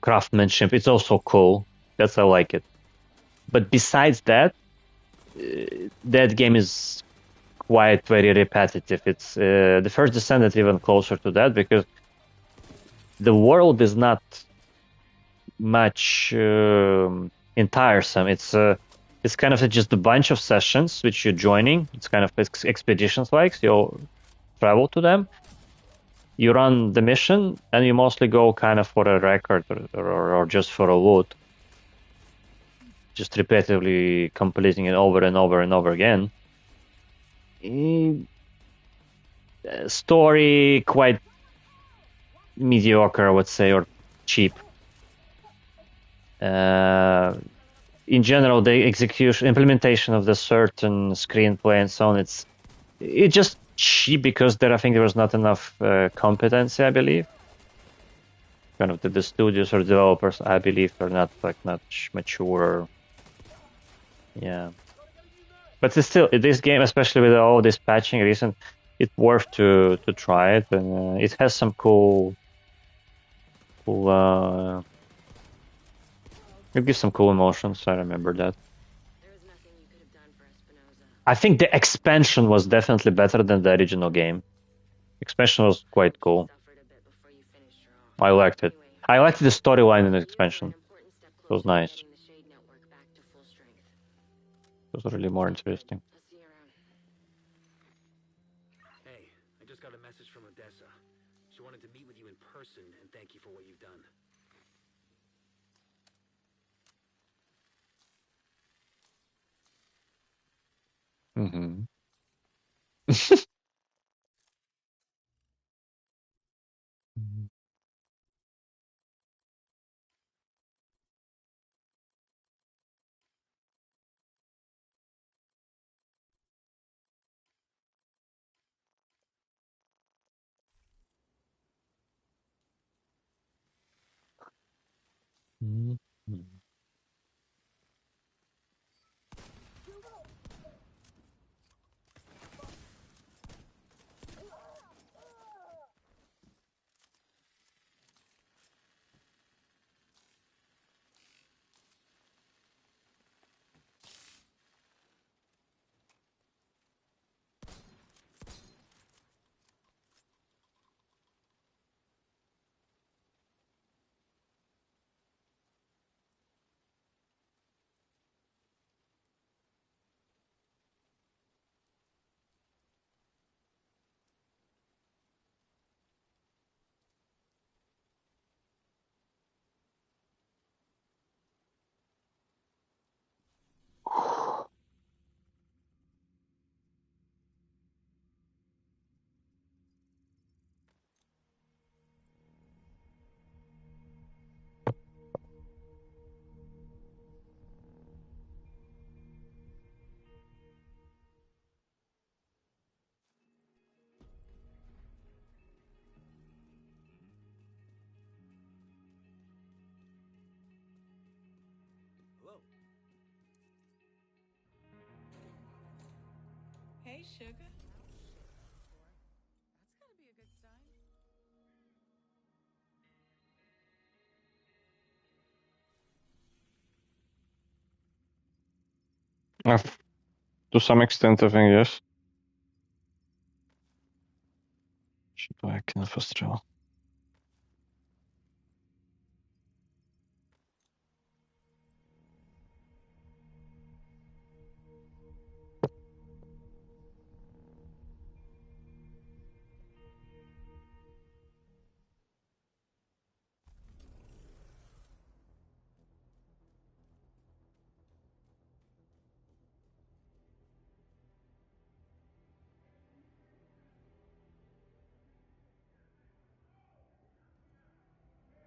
Speaker 1: craftsmanship. It's also cool. That's I like it. But besides that, that game is quite very repetitive. It's the first Descendant even closer to that because the world is not much tiresome. It's kind of just a bunch of sessions which you're joining. It's kind of expeditions like, so you'll travel to them. You run the mission, and you mostly go kind of for a record or just for a loot. Just repetitively completing it over and over and over again. Story quite mediocre, I would say, or cheap. In general, the implementation of the certain screenplay and so on, it's just cheap because I think there was not enough competency, I believe. Kind of the studios or developers, I believe, are not mature. Yeah. But it's still, this game, especially with all this patching recent, it's worth to try it, and it has some cool. It gives some cool emotions. I remember that.
Speaker 3: There was nothing you could have done for Espinosa.
Speaker 1: I think the expansion was definitely better than the original game. Expansion was quite cool.
Speaker 3: Suffered a bit before you finished her off.
Speaker 1: I liked it.
Speaker 3: Anyway,
Speaker 1: I liked the storyline in the expansion.
Speaker 3: an important step
Speaker 1: It was
Speaker 3: closer to
Speaker 1: nice.
Speaker 3: getting the Shade Network back to full strength.
Speaker 1: It was really more interesting.
Speaker 3: I'll see you around.
Speaker 2: Hey, I just got a message from Odessa. She wanted to meet with you in person and thank you for what you've done.
Speaker 1: Mm-hmm.
Speaker 2: Hello.
Speaker 5: Hey, sugar. That's gotta be a good sign.
Speaker 1: To some extent, I think, yes. Czy to jak na postrzał?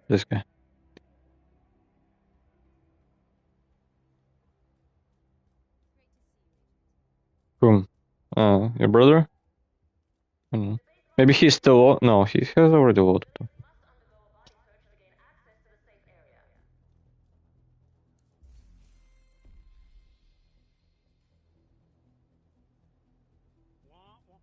Speaker 1: This guy. Whom? Your brother? I don't know. Maybe he's still. No, he has already loaded.
Speaker 2: Wah, wah.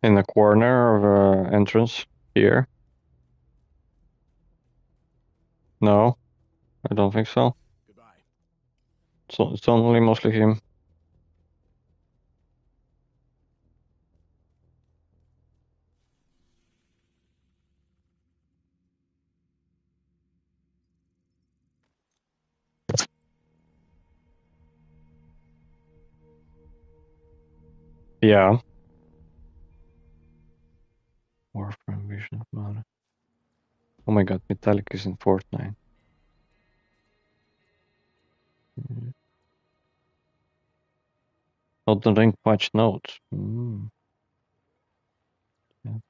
Speaker 1: In the corner of entrance here. No, I don't think so.
Speaker 2: Goodbye.
Speaker 1: So it's only mostly him. Yeah. Warframe Vision of Mana. Oh my god, Metallic is in Fortnite. Not the ring patch notes. Yeah.
Speaker 2: I'm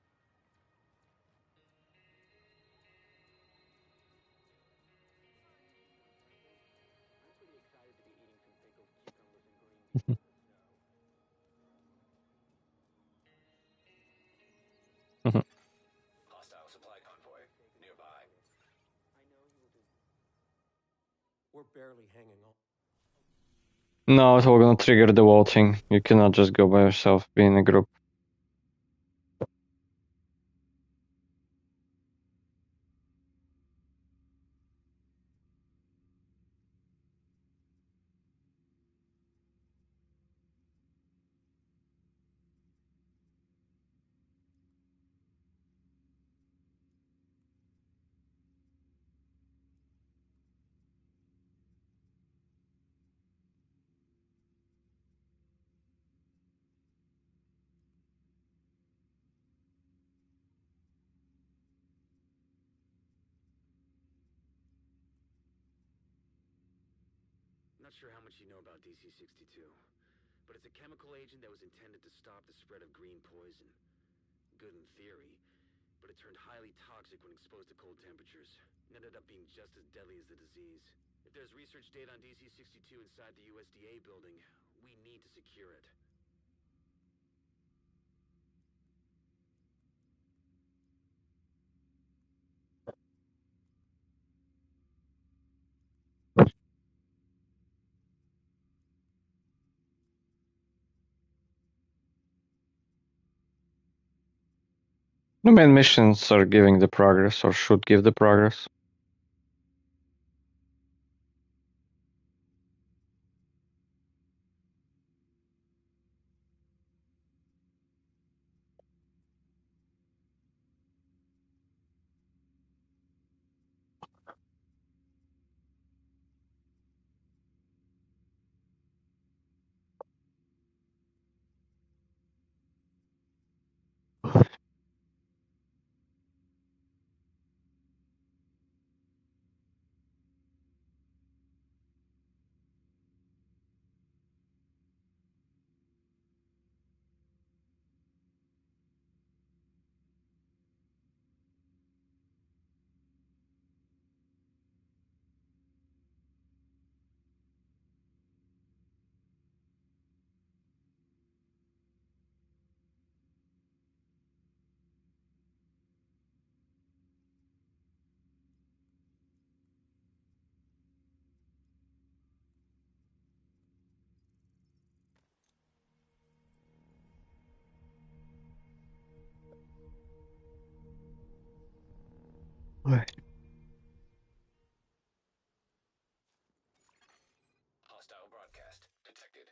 Speaker 2: pretty excited to be eating some pickled cucumbers and green beans in the snow.
Speaker 4: Hostile supply convoy nearby.
Speaker 2: I know he will do. We're barely hanging on.
Speaker 1: No, it's all gonna trigger the voting. You cannot just go by yourself, be in a group.
Speaker 7: not sure how much you know about DC-62, but it's a chemical agent that was intended to stop the spread of green poison. Good in theory, but it turned highly toxic when exposed to cold temperatures. It ended up being just as deadly as the disease. If there's research data on DC-62 inside the USDA building, we need to secure it.
Speaker 1: The main missions are giving the progress, or should give the progress. Right.
Speaker 7: Hostile broadcast detected.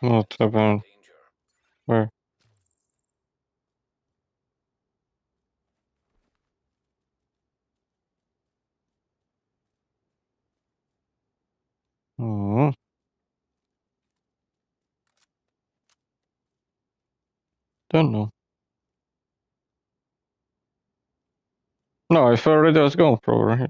Speaker 1: What happened?
Speaker 7: Danger.
Speaker 1: Where? Hmm. Don't know. No, if I already was going pro, right?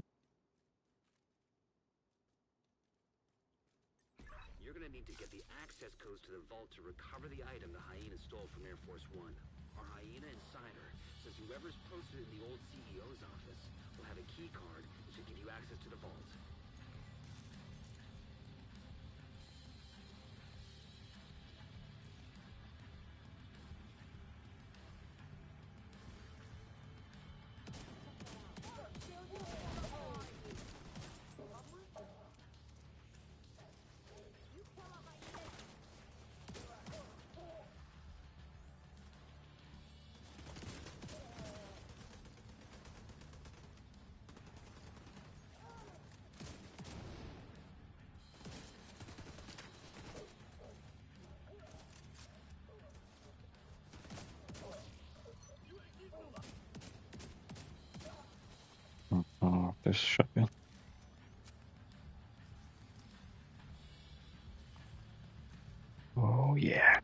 Speaker 7: You're gonna need to get the access codes to the vault to recover the item the hyena stole from Air Force One. Our hyena insider says whoever's posted in the old CEO's office will have a key card that should give you access to the vault.
Speaker 1: Oh, this shotgun. Oh yeah.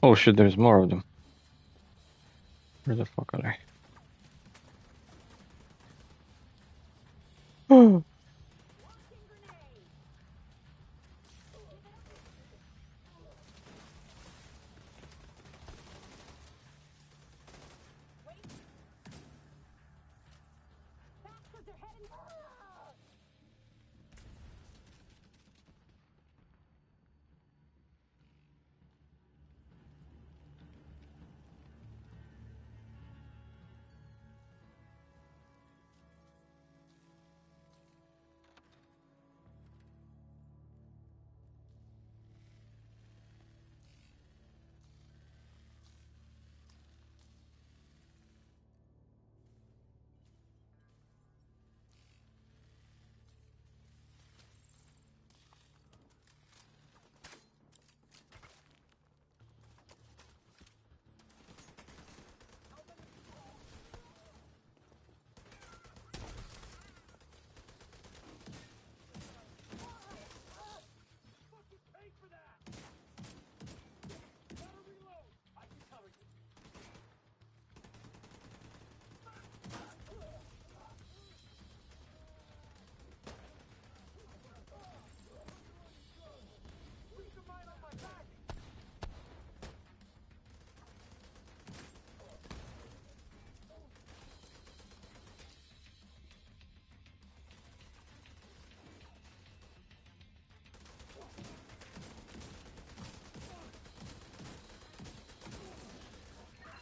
Speaker 1: Oh shit, there's more of them. Where the fuck are they?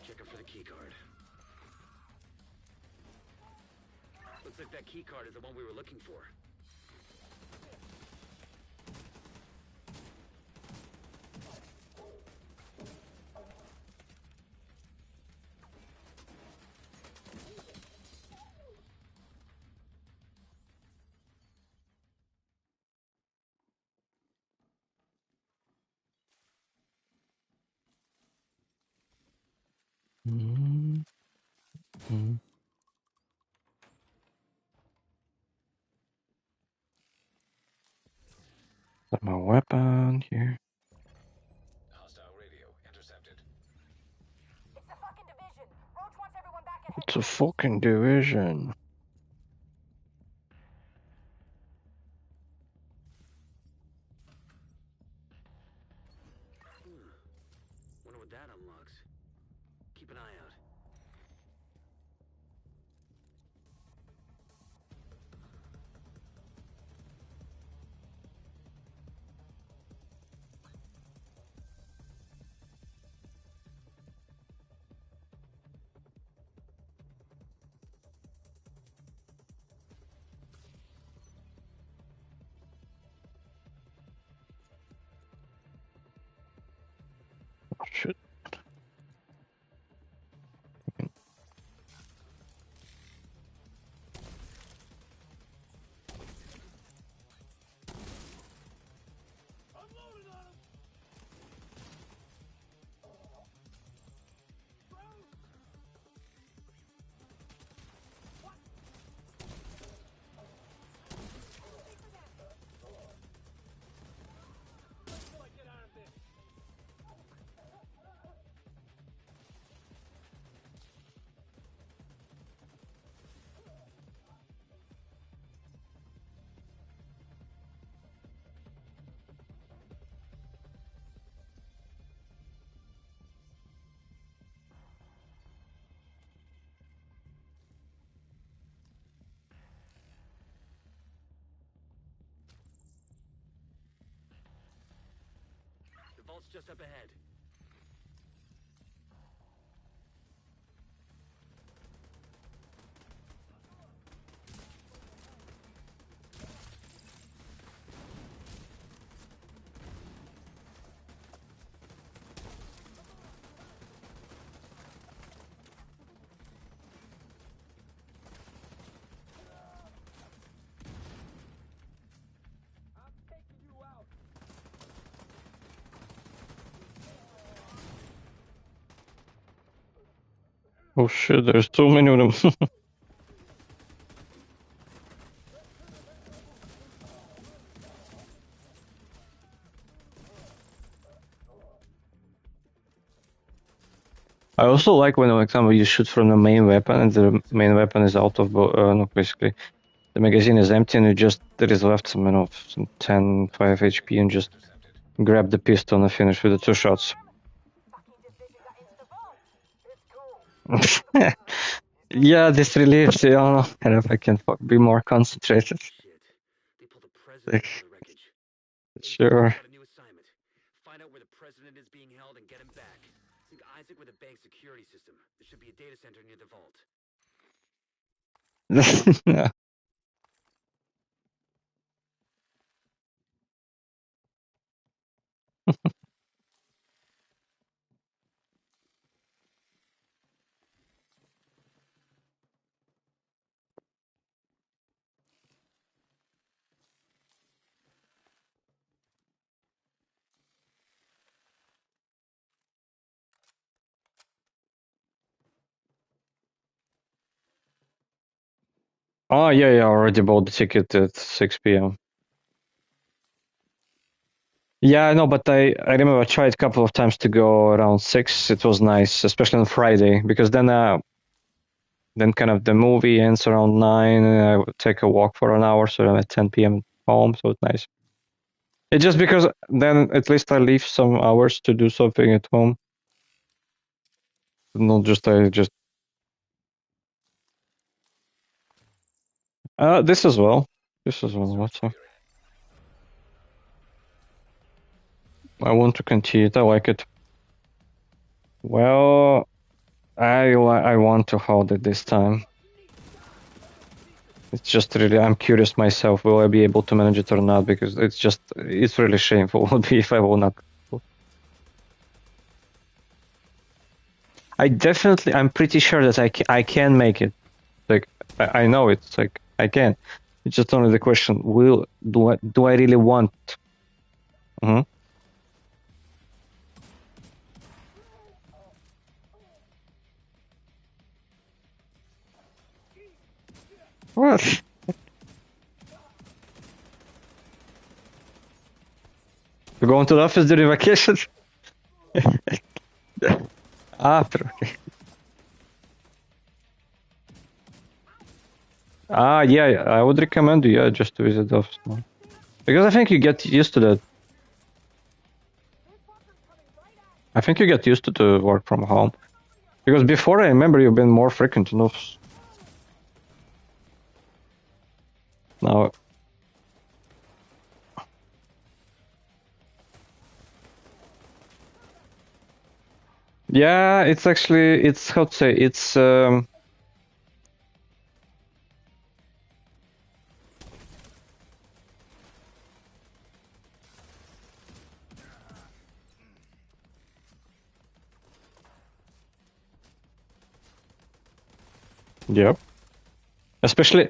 Speaker 7: Checking for the key card. Looks like that key card is the one we were looking for.
Speaker 1: Mm-hmm. Got my weapon here.
Speaker 7: Hostile radio intercepted.
Speaker 6: It's the fucking division. Roach wants everyone back at
Speaker 1: It's a fucking division.
Speaker 7: Wonder what that unlocks. Keep an eye out.
Speaker 1: Oh, shit.
Speaker 7: The vault's just up ahead.
Speaker 1: Oh shit, there's so many of them. I also like when, for example, you shoot from the main weapon and the main weapon is out of, no, basically, the magazine is empty and there is left some, 10, 5 HP and just grab the pistol and finish with the 2 shots.
Speaker 6: Fucking division got into the vault. It's cool.
Speaker 1: Yeah, this relieves, and if I can be more concentrated.
Speaker 7: Shit. They pulled the president from the wreckage.
Speaker 1: Sure.
Speaker 7: Got a new assignment. Find out where the president is being held and get him back. Sync Isaac with a bank security system. There should be a data center near the vault.
Speaker 1: Oh, yeah, I already bought the ticket at 6 p.m. Yeah, I know, but I remember I tried a couple of times to go around 6. It was nice, especially on Friday, because then kind of the movie ends around 9, and I would take a walk for an hour, so I'm at 10 p.m. home, so it's nice. It's just because then at least I leave some hours to do something at home. Not just this as well. This as well. What's up? I want to continue it. I like it. Well, I want to hold it this time. It's just really, I'm curious myself, will I be able to manage it or not, because it's really shameful would be if I will not. I'm pretty sure that I can make it. Like, I know it's like, I can. It's just only the question, do I really want? Mm-hmm. What? You're going to the office during vacation? After, okay. Yeah, I would recommend you, just to visit the office more. Because I think you get used to that. I think you get used to the work from home. Because before I remember you've been more frequent in office. Now. Yeah, it's actually, it's, how to say, it's, yep. Especially,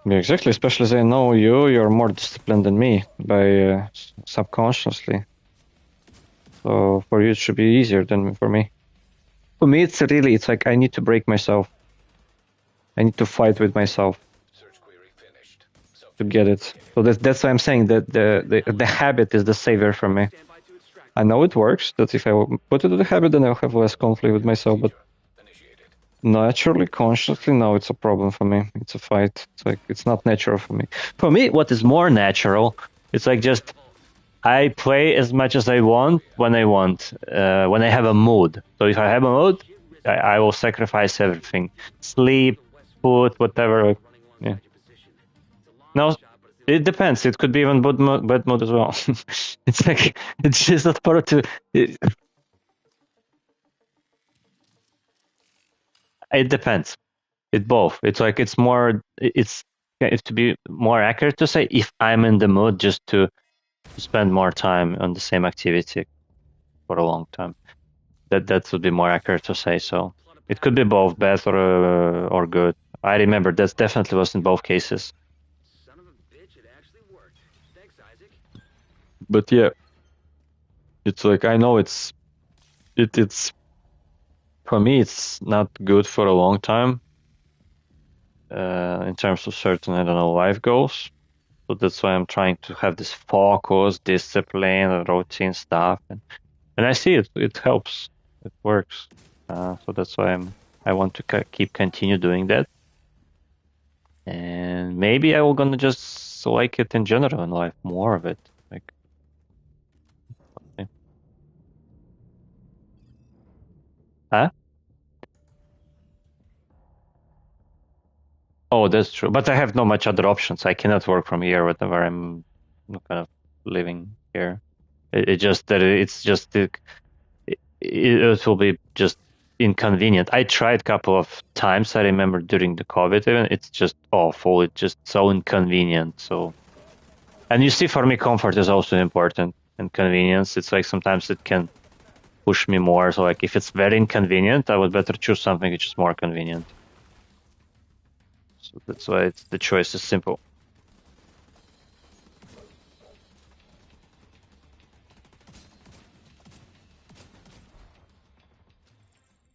Speaker 1: yeah, exactly, especially as I know you're more disciplined than me by subconsciously. So for you it should be easier than for me. For me it's like I need to break myself. I need to fight with myself to get it. So that's why I'm saying that the habit is the savior for me. I know it works, that if I put it to the habit, then I'll have less conflict with myself, but naturally, consciously, no, it's a problem for me. It's a fight. It's like, it's not natural for me. For me, what is more natural, it's like just, I play as much as I want, when I have a mood. So if I have a mood, I will sacrifice everything. Sleep, food, whatever. Yeah. No, it depends. It could be even bad mood as well. It's like, it's just not part to. It depends. It both. It's like, it's to be more accurate to say, if I'm in the mood just to spend more time on the same activity for a long time. That would be more accurate to say. So it could be both bad or good. I remember that definitely was in both cases.
Speaker 7: Son of a bitch, it actually worked. Thanks, Isaac.
Speaker 1: But yeah, it's like, I know it's for me it's not good for a long time. In terms of certain, I don't know, life goals. So that's why I'm trying to have this focus, discipline, routine stuff, and And I see it. It helps. It works. So that's why I want to keep continue doing that. And maybe I will gonna just like it in general in life, more of it. Like, okay. Huh? Oh, that's true. But I have no much other options. I cannot work from here whenever I'm kind of living here. It just that it's just it will be just inconvenient. I tried a couple of times. I remember during the COVID even. It's just awful. It's just so inconvenient. So, and you see, for me, comfort is also important and convenience. It's like sometimes it can push me more. So, like if it's very inconvenient, I would better choose something which is more convenient. So that's why the choice is simple.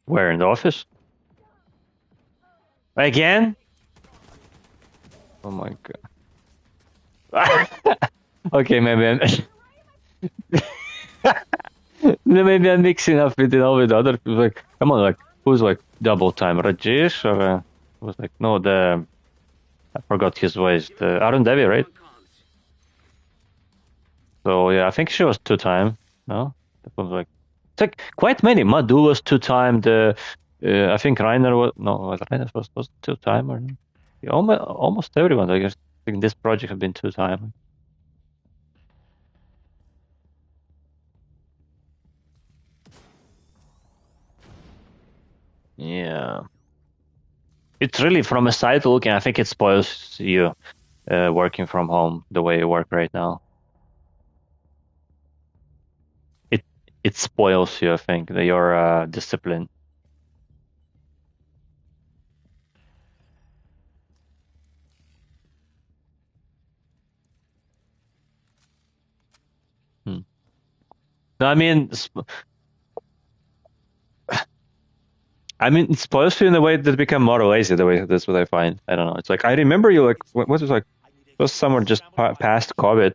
Speaker 1: Where, in the office? Again? Oh my god. Okay, maybe maybe I'm mixing up with with other people. Like, come on, like who's like double time? Rajesh or was like no the I forgot his voice. The Arun Devi, right? So yeah, I think she was 2 time. No, that was like it's like quite many. Madhu was 2 time. I think Rainer was no, Rainer was 2 time or no? Yeah, almost everyone. I guess in this project have been 2 time. Yeah, it's really from a side looking. I think it spoils you working from home the way you work right now. It spoils you. I think your discipline. Hmm. No, I mean, it spoils you in a way that become more lazy. The way that's what I find. I don't know. It's like I remember you like what was it like? It was somewhere just past COVID.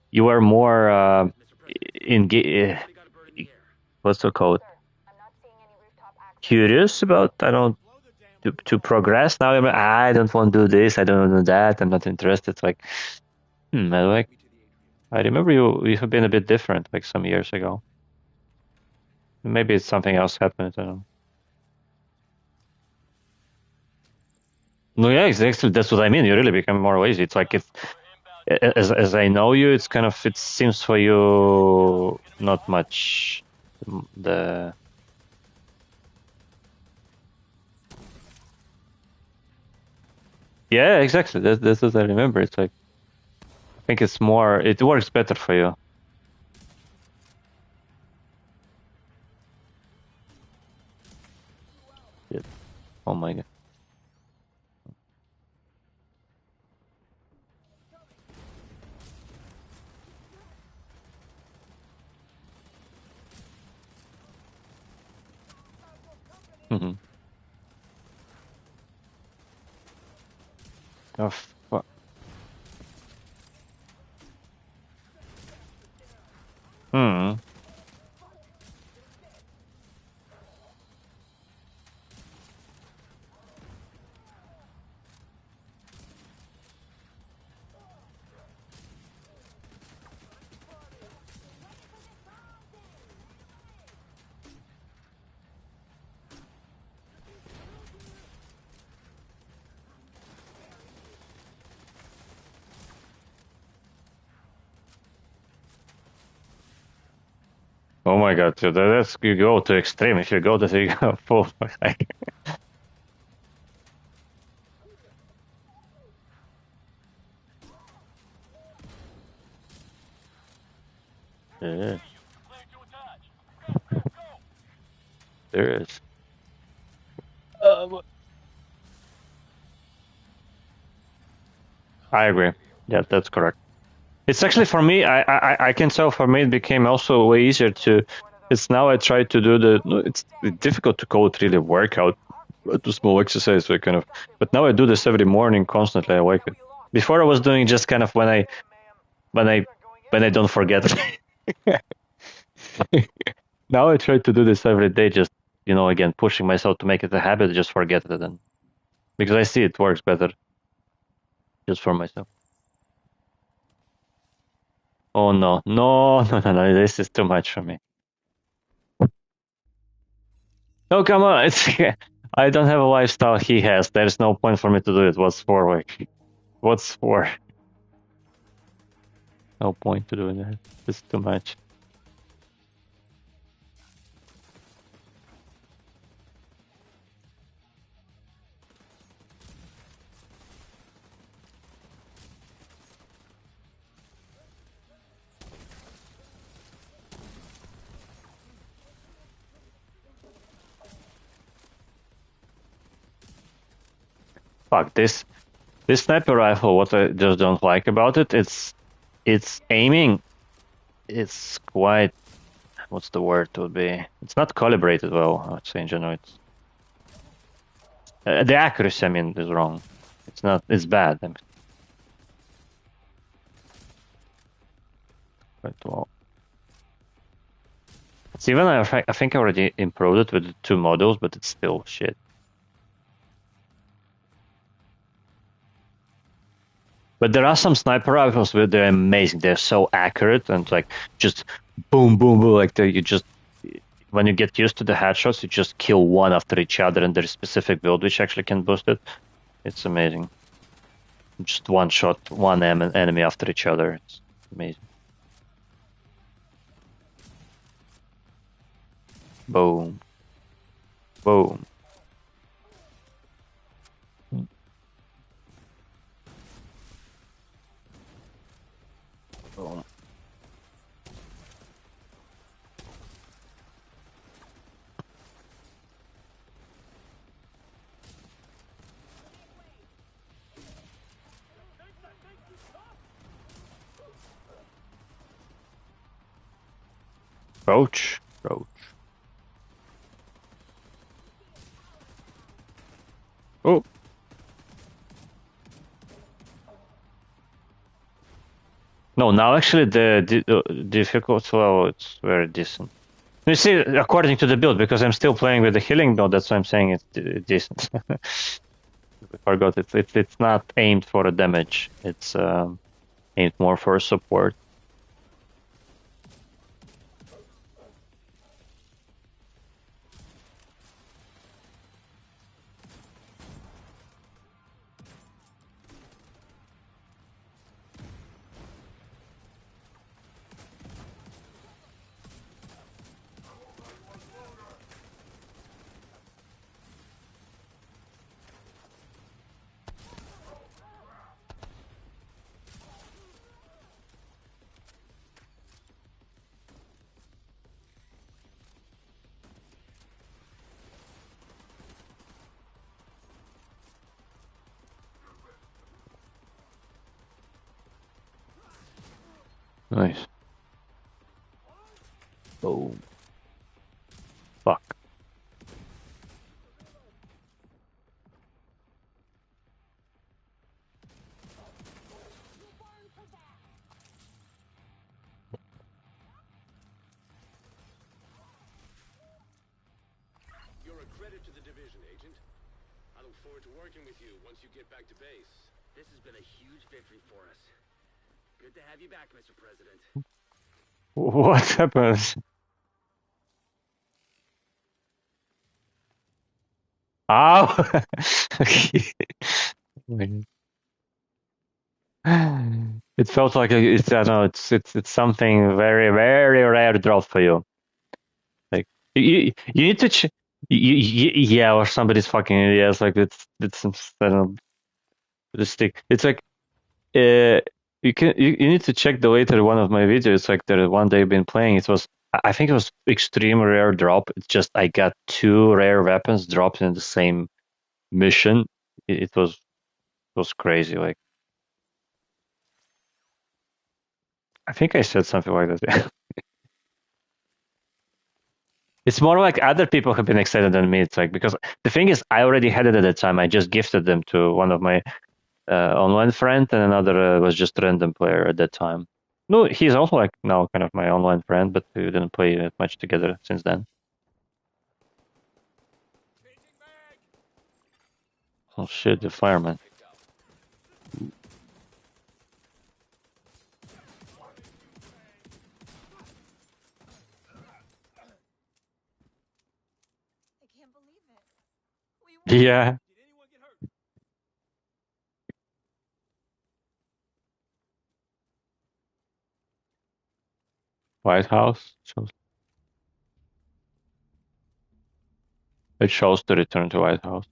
Speaker 1: You were more in what's it called?
Speaker 6: I'm not seeing any rooftop access.
Speaker 1: Curious about I don't to progress. Now I don't want to do this. I don't want to do that. I'm not interested. It's like I remember you have been a bit different like some years ago. Maybe it's something else happened. I don't know. No, yeah, exactly. That's what I mean. You really become more lazy. It's like if, as I know you, it's kind of it seems for you not much the. Yeah, exactly. That's what I remember. It's like I think it's more. It works better for you. Yeah. Oh my god. Mm-hmm. Oh, fuck. Hmm. Oh my god, so that's you go to extreme. If you go to you go full like yeah, there is. I agree. Yeah, that's correct. It's actually for me. I can tell for me it became also way easier to. It's now I try to do the. No, it's difficult to call it really workout, but a small exercise. So kind of. But now I do this every morning constantly. I like it. Before I was doing just kind of when I don't forget. Now I try to do this every day, just, again, pushing myself to make it a habit, just forget it then. Because I see it works better just for myself. Oh no, no, no, no, no, this is too much for me. No, come on, I don't have a lifestyle he has. There's no point for me to do it. What's for, like, what's for? No point to doing that. It's too much. Fuck this sniper rifle. What I just don't like about it, it's aiming. It's quite, what's the word would be? It's not calibrated well. I would say in general, it's the accuracy. I mean, is wrong. It's not. It's bad. I mean, quite well. It's even. I think I already improved it with the 2 models, but it's still shit. But there are some sniper rifles where they're amazing. They're so accurate and like just boom, boom, boom. Like you just, when you get used to the headshots, you just kill one after each other, and there's a specific build which actually can boost it. It's amazing. Just one shot, one enemy after each other. It's amazing. Boom. Boom. Boom. Roach. Roach. Oh. No, now actually the difficulty level, it's very decent. You see, according to the build, because I'm still playing with the healing build, that's why I'm saying it's decent. I forgot it's not aimed for a damage. It's aimed more for support. Nice. Oh. Fuck.
Speaker 7: You're a credit to the division, Agent. I look forward to working with you once you get back to base.
Speaker 2: This has been a huge victory for us. Good to have you back, Mr. President.
Speaker 1: What happens? Ow! It felt like it's, I don't know, it's something very, very rare drop for you. Like you need to yeah, or somebody's fucking, yeah, it's like it's I don't know, the stick. It's like you need to check the later one of my videos. Like the one day I've been playing, it was, I think it was extreme rare drop. It's just I got 2 rare weapons dropped in the same mission. It was crazy. Like I think I said something like that. It's more like other people have been excited than me. It's like, because the thing is, I already had it at the time. I just gifted them to one of my online friends, and another was just random player at that time. No, he's also like now kind of my online friend, but we didn't play that much together since then. Oh shit, the fireman.
Speaker 6: I can't believe it. We won.
Speaker 1: Yeah. White House. It shows the return to White House.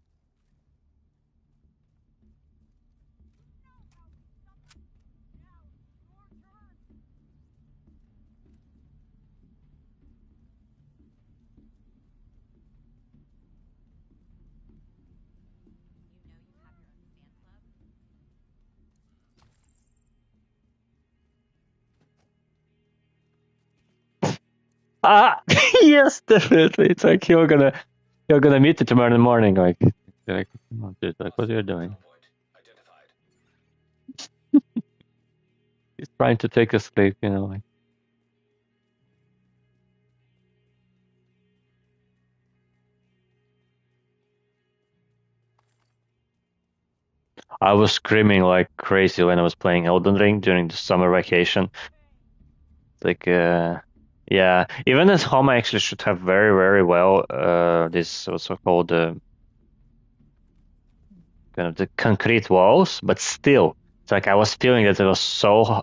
Speaker 1: Ah, yes, definitely. It's like you're gonna meet it tomorrow in the morning. Like, come on, dude, like, what are you doing? He's trying to take a sleep, you know. Like, I was screaming like crazy when I was playing Elden Ring during the summer vacation. Like, yeah, even at home, I actually should have very, very well this what's it called kind of the concrete walls, but still, it's like I was feeling that it was so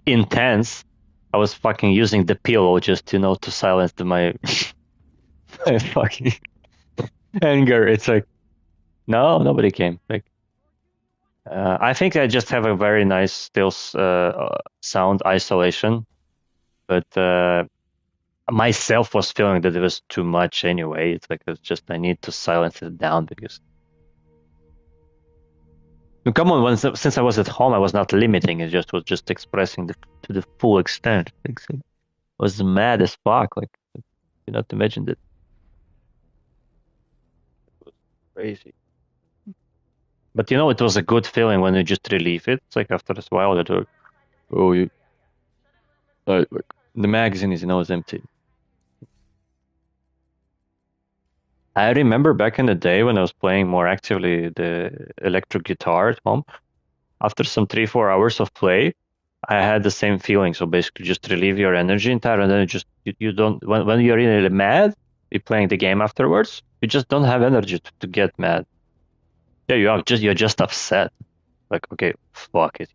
Speaker 1: intense. I was fucking using the pillow just to silence my my fucking anger. It's like no, nobody came. Like I think I just have a very nice still sound isolation, but myself was feeling that it was too much anyway. It's like it's just I need to silence it down because come on, since I was at home, I was not limiting. It just was just expressing to the full extent. Like, so I was mad as fuck. Like you cannot imagine that. It was crazy. But it was a good feeling when you just relieve it. It's like after a while that oh you like, the magazine is empty. I remember back in the day when I was playing more actively the electric guitar at home. After some 3-4 hours of play, I had the same feeling. So basically, just relieve your energy entire, and then you don't when you're really mad, you're playing the game afterwards. You just don't have energy to get mad. Yeah, you're just upset. Like okay, fuck it,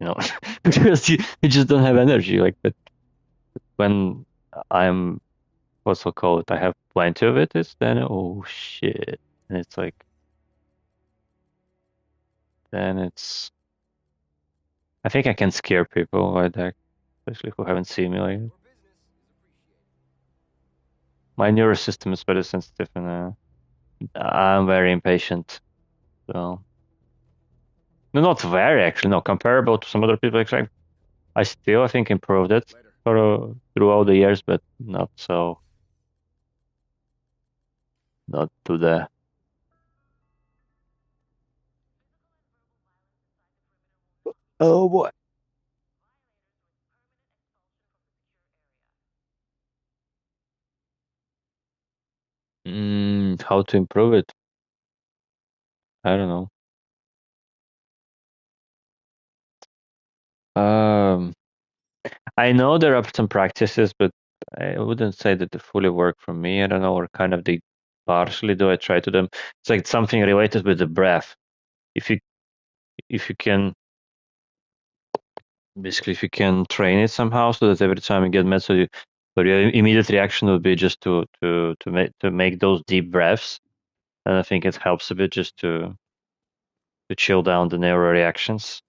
Speaker 1: because you just don't have energy. Like, but when I'm what's it called? I have plenty of it. It's then oh shit, and it's like then it's. I think I can scare people like that, especially who haven't seen me like. My nervous system is very sensitive, and I'm very impatient. So no, not very actually. No, comparable to some other people. Actually, I still I think improved it throughout the years, but not so. Not to the. Oh boy. How to improve it? I don't know. Um, I know there are some practices, but I wouldn't say that they fully work for me. I don't know, or kind of they partially do. I try to them. It's like something related with the breath. If you if you can basically if you can train it somehow so that every time you get mad, so your immediate reaction would be just to make those deep breaths, and I think it helps a bit just to chill down the neural reactions.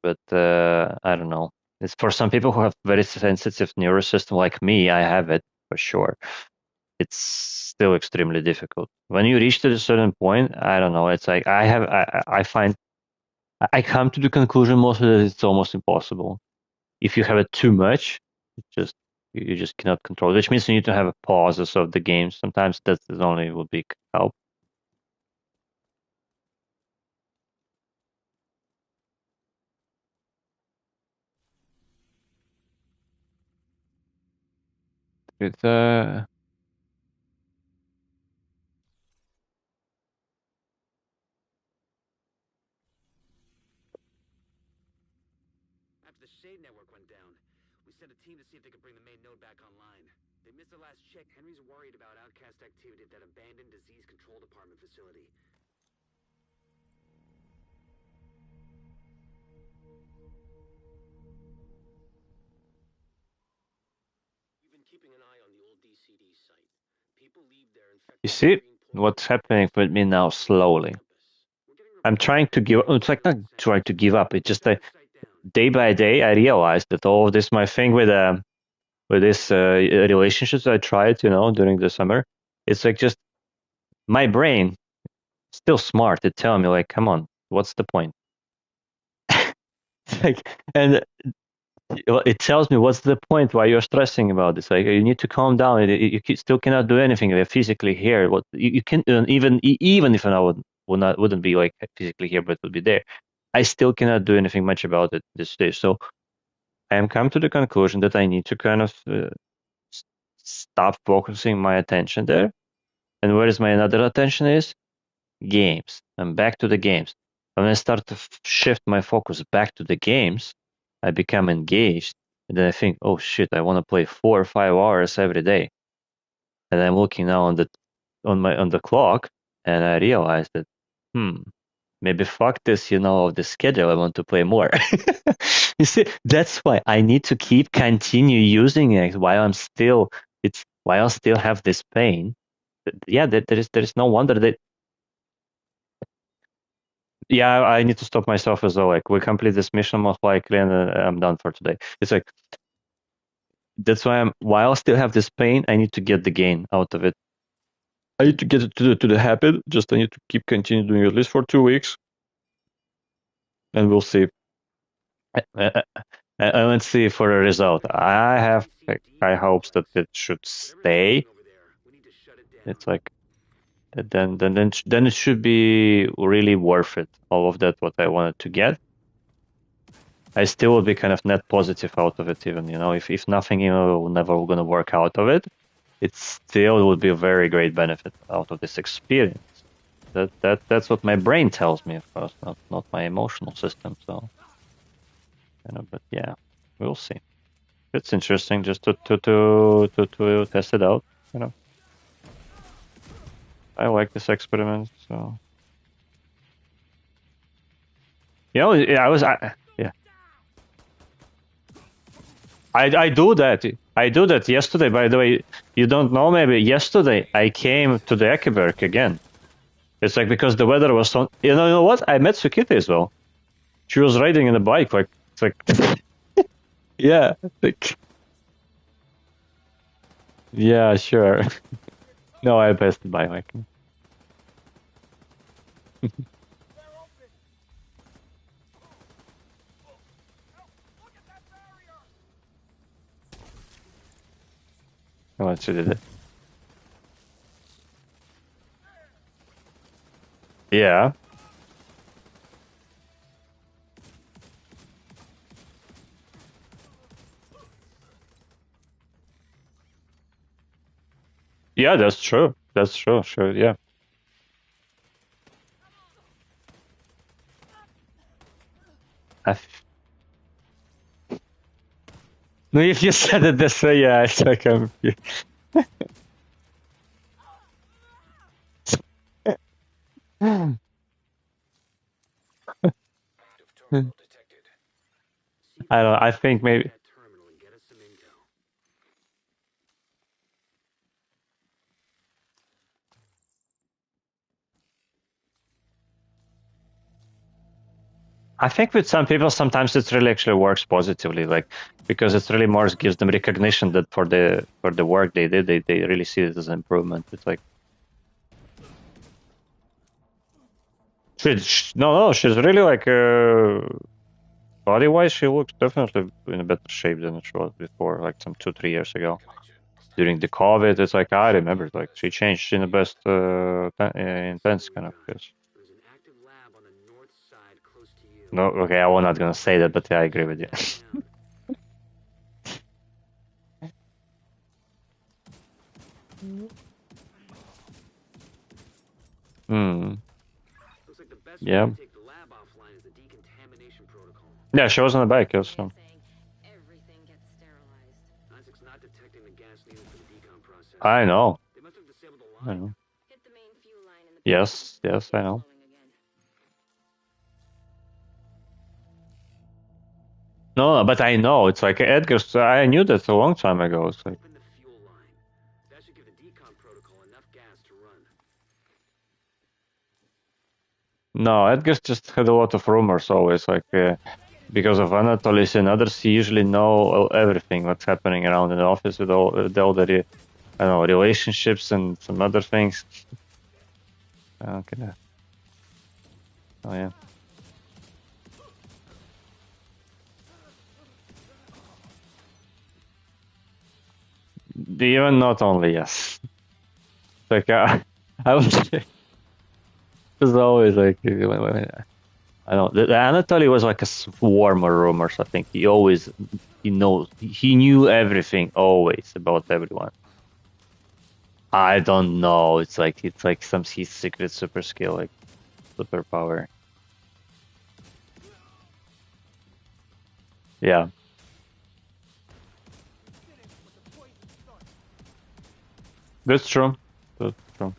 Speaker 1: But I don't know. It's for some people who have very sensitive nervous system like me. I have it for sure. It's still extremely difficult. When you reach to a certain point, I don't know. It's like I find I come to the conclusion mostly that it's almost impossible. If you have it too much, it's just you just cannot control it, which means you need to have a pauses of the game. Sometimes that's the only will be help. It
Speaker 7: After the Shade Network went down, we sent a team to see if they could bring the main node back online. They missed the last check. Henry's worried about outcast activity at that abandoned disease control department facility. We've been keeping an eye on the old DCD site. People leave there infected
Speaker 1: You
Speaker 7: with
Speaker 1: see
Speaker 7: green poison
Speaker 1: what's happening with me now slowly.
Speaker 7: We're getting
Speaker 1: I'm trying to give. It's like not trying to give up. It's just
Speaker 7: shut
Speaker 1: like
Speaker 7: the site down.
Speaker 1: day by day I realized that all of this my thing with this relationships I tried, during the summer. It's like just my brain still smart to tell me like, come on, what's the point? It's like, and it tells me what's the point why you're stressing about this. Like you need to calm down. You still cannot do anything physically here. What you can even if I wouldn't be like physically here, but would be there. I still cannot do anything much about it this day. So I am come to the conclusion that I need to kind of stop focusing my attention there. And where is my another attention is? Games. I'm back to the games. When I start to shift my focus back to the games, I become engaged. And then I think, oh shit, I want to play 4 or 5 hours every day. And I'm looking now on the clock, and I realize that, maybe fuck this, of the schedule. I want to play more. You see, that's why I need to continue using it while I still have this pain. Yeah, there is no wonder that. Yeah, I need to stop myself as well. Like we complete this mission most likely, and I'm done for today. It's like that's why while I still have this pain, I need to get the gain out of it. I need to get it to the habit. Just I need to keep continuing doing it at least for 2 weeks, and we'll see. And let's see for a result. I have high hopes that it should stay. It's like then it should be really worth it. All of that what I wanted to get. I still would be kind of net positive out of it, even if nothing never gonna work out of it. It still would be a very great benefit out of this experience. That's what my brain tells me, of course, not my emotional system. So, but yeah, we'll see. It's interesting just to test it out. I like this experiment. So, yeah. I do that. I do that yesterday. By the way, you don't know maybe yesterday I came to the Ekeberg again. It's like because the weather was so. You know what? I met Sukita as well. She was riding in a bike. Like it's like, yeah, like, yeah, sure. No, I passed it by like. Oh, she did it. Yeah. Yeah, that's true. That's true. Sure. Yeah. No, if you said it this way, yeah, it's like I don't know. I think maybe. I think with some people, sometimes it really actually works positively, like because it's really more gives them recognition that for the work they did, they really see it as an improvement. It's like, no, she's really like body wise, she looks definitely in a better shape than she was before, like some 2-3 years ago. During the COVID, it's like I remember, like she changed in the best intense kind of case. No, okay, I'm not gonna say that, but yeah, I agree with you. Hmm.
Speaker 7: Looks like the best
Speaker 1: Yeah.
Speaker 7: way to take the lab offline is the decontamination protocol.
Speaker 1: Yeah, she was on the bike,
Speaker 3: Same
Speaker 1: so.
Speaker 3: thing. Everything gets sterilized.
Speaker 7: Isaac's not detecting the gas needed for the decon process.
Speaker 1: I know.
Speaker 7: They must have disabled the
Speaker 1: I
Speaker 7: line.
Speaker 1: know.
Speaker 3: Hit the main fuel line in the
Speaker 1: Yes, yes, I know.
Speaker 3: flowing again.
Speaker 1: No, but I know. It's like Edgar's. I knew that a long time ago. It's like,
Speaker 7: Open the fuel line. That should give the decon protocol enough gas to run.
Speaker 1: no, Edgar's just had a lot of rumors always. Like, because of Anatolis and others, he usually know everything what's happening around in the office with all the I don't know, relationships and some other things. Okay. Oh yeah. Even not only yes. Like I would say it's always like I don't know. The Anatoly was like a swarm of rumors. I think he knew everything always about everyone. I don't know. It's like some his secret super skill, like superpower. Yeah. That's true. That's true.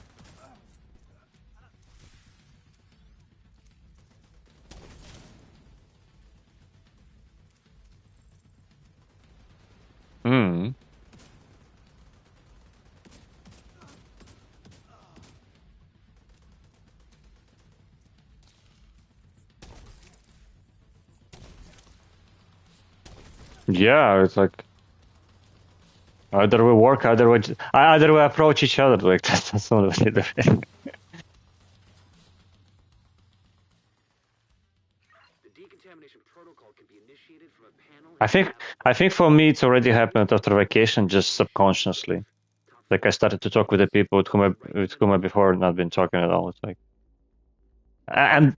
Speaker 1: Hmm. Yeah, it's like either we work, either we approach each other. Like that's not really the thing.
Speaker 7: The decontamination protocol can be initiated from a panel.
Speaker 1: I think for me it's already happened after vacation, just subconsciously. Like I started to talk with the people with whom I before not been talking at all. It's like, and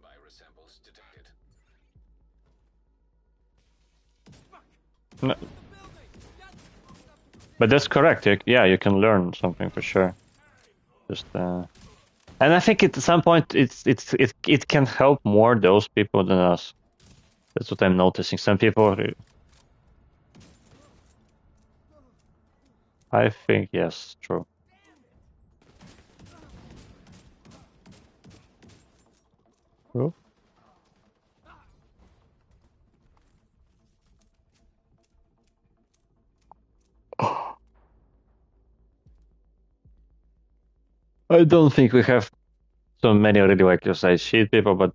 Speaker 7: Virus samples detected.
Speaker 1: no, but that's correct. Yeah, you can learn something for sure. Just and I think at some point it can help more those people than us. That's what I'm noticing. Some people, I think, yes, true. True. I don't think we have so many really like you say shit people, but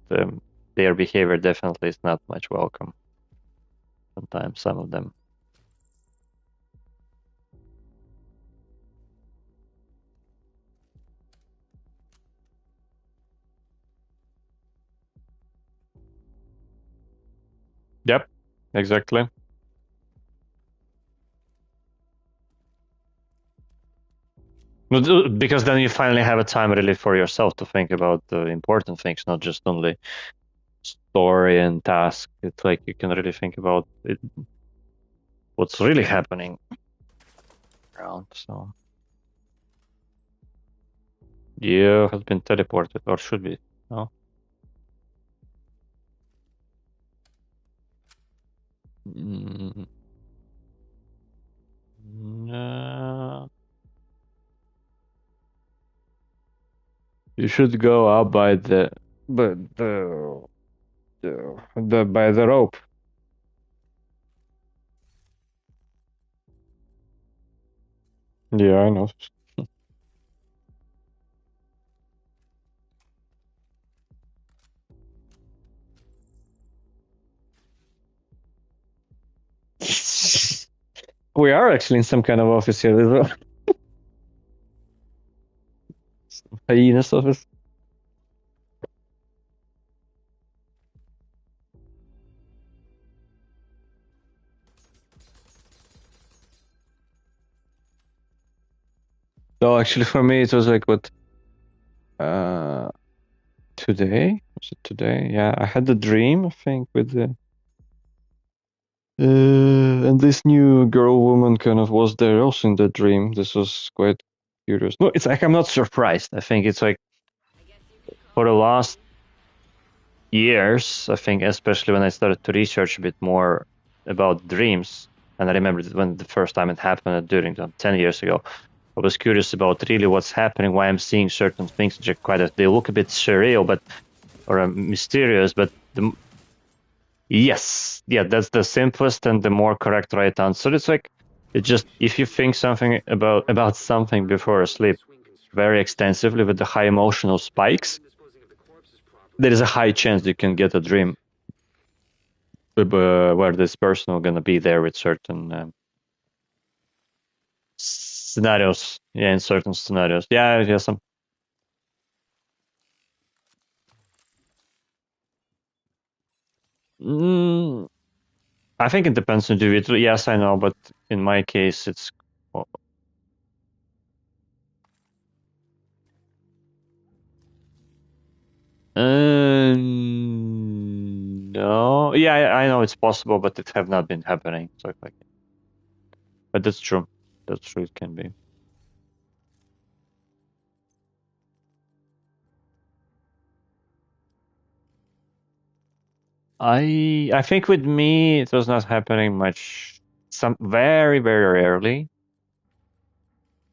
Speaker 1: their behavior definitely is not much welcome. Sometimes some of them. Yep, exactly. Because then you finally have a time really for yourself to think about the important things, not just only story and task. It's like you can really think about it, what's really happening around. So you has been teleported, or should be. No. Mm, no. You should go up by but the by the rope. Yeah, I know. We are actually in some kind of office here as well. Hyena's office. No, actually, for me, it was like what? Today? Was it today? Yeah, I had a dream, I think, with the And this new girl woman kind of was there also in the dream. This was quite curious. No, it's like I'm not surprised. I think it's like for the last years, I think, especially when I started to research a bit more about dreams, and I remember when the first time it happened during 10 years ago, I was curious about really what's happening, why I'm seeing certain things which are they look a bit surreal, but or mysterious, but yes, yeah, that's the simplest and the more correct right answer. It's like it's just if you think something about something before sleep very extensively with the high emotional spikes, there is a high chance you can get a dream where this person is gonna be there with certain scenarios. Yeah, in certain scenarios. Yeah, yeah, some. Mm, I think it depends on individual. Yes, I know, but in my case, it's. No. Yeah, I know it's possible, but it have not been happening. So like, but that's true. That's true. It can be. I think with me it was not happening much. Some very rarely.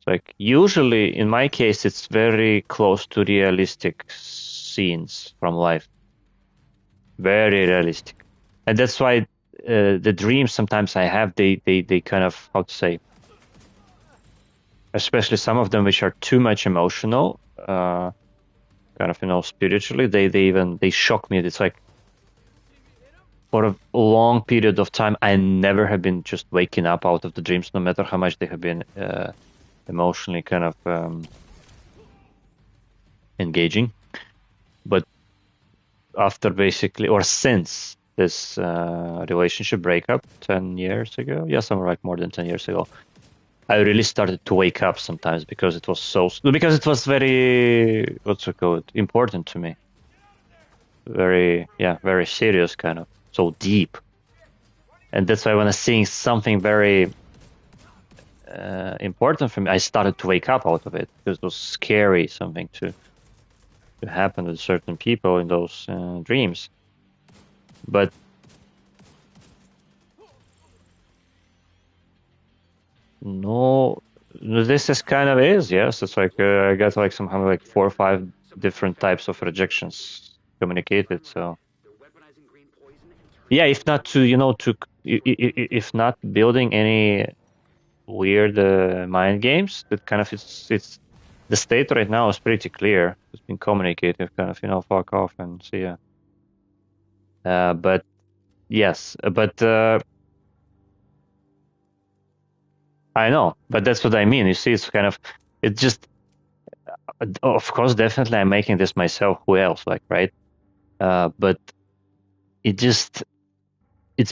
Speaker 1: Like usually in my case it's very close to realistic scenes from life. Very realistic. And that's why the dreams sometimes I have they kind of how to say, especially some of them which are too much emotional, kind of spiritually, they shock me. It's like for a long period of time I never have been just waking up out of the dreams, no matter how much they have been emotionally kind of engaging. But after basically or since this relationship breakup 10 years ago, yeah, somewhere like more than 10 years ago, I really started to wake up sometimes because it was very, what's it called, important to me. Very serious, kind of, so deep. And that's why when I'm seeing something very important for me, I started to wake up out of it because it was scary, something to happen to certain people in those dreams. But no, this is kind of is, yes. It's like I got like somehow like 4 or 5 different types of rejections communicated. So yeah, if not to if not building any weird mind games, that kind of it's the state right now is pretty clear. It's been communicated, kind of fuck off and see ya. But yes, but I know, but that's what I mean. You see, it's kind of it just. Of course, definitely, I'm making this myself. Who else, like, right? But it's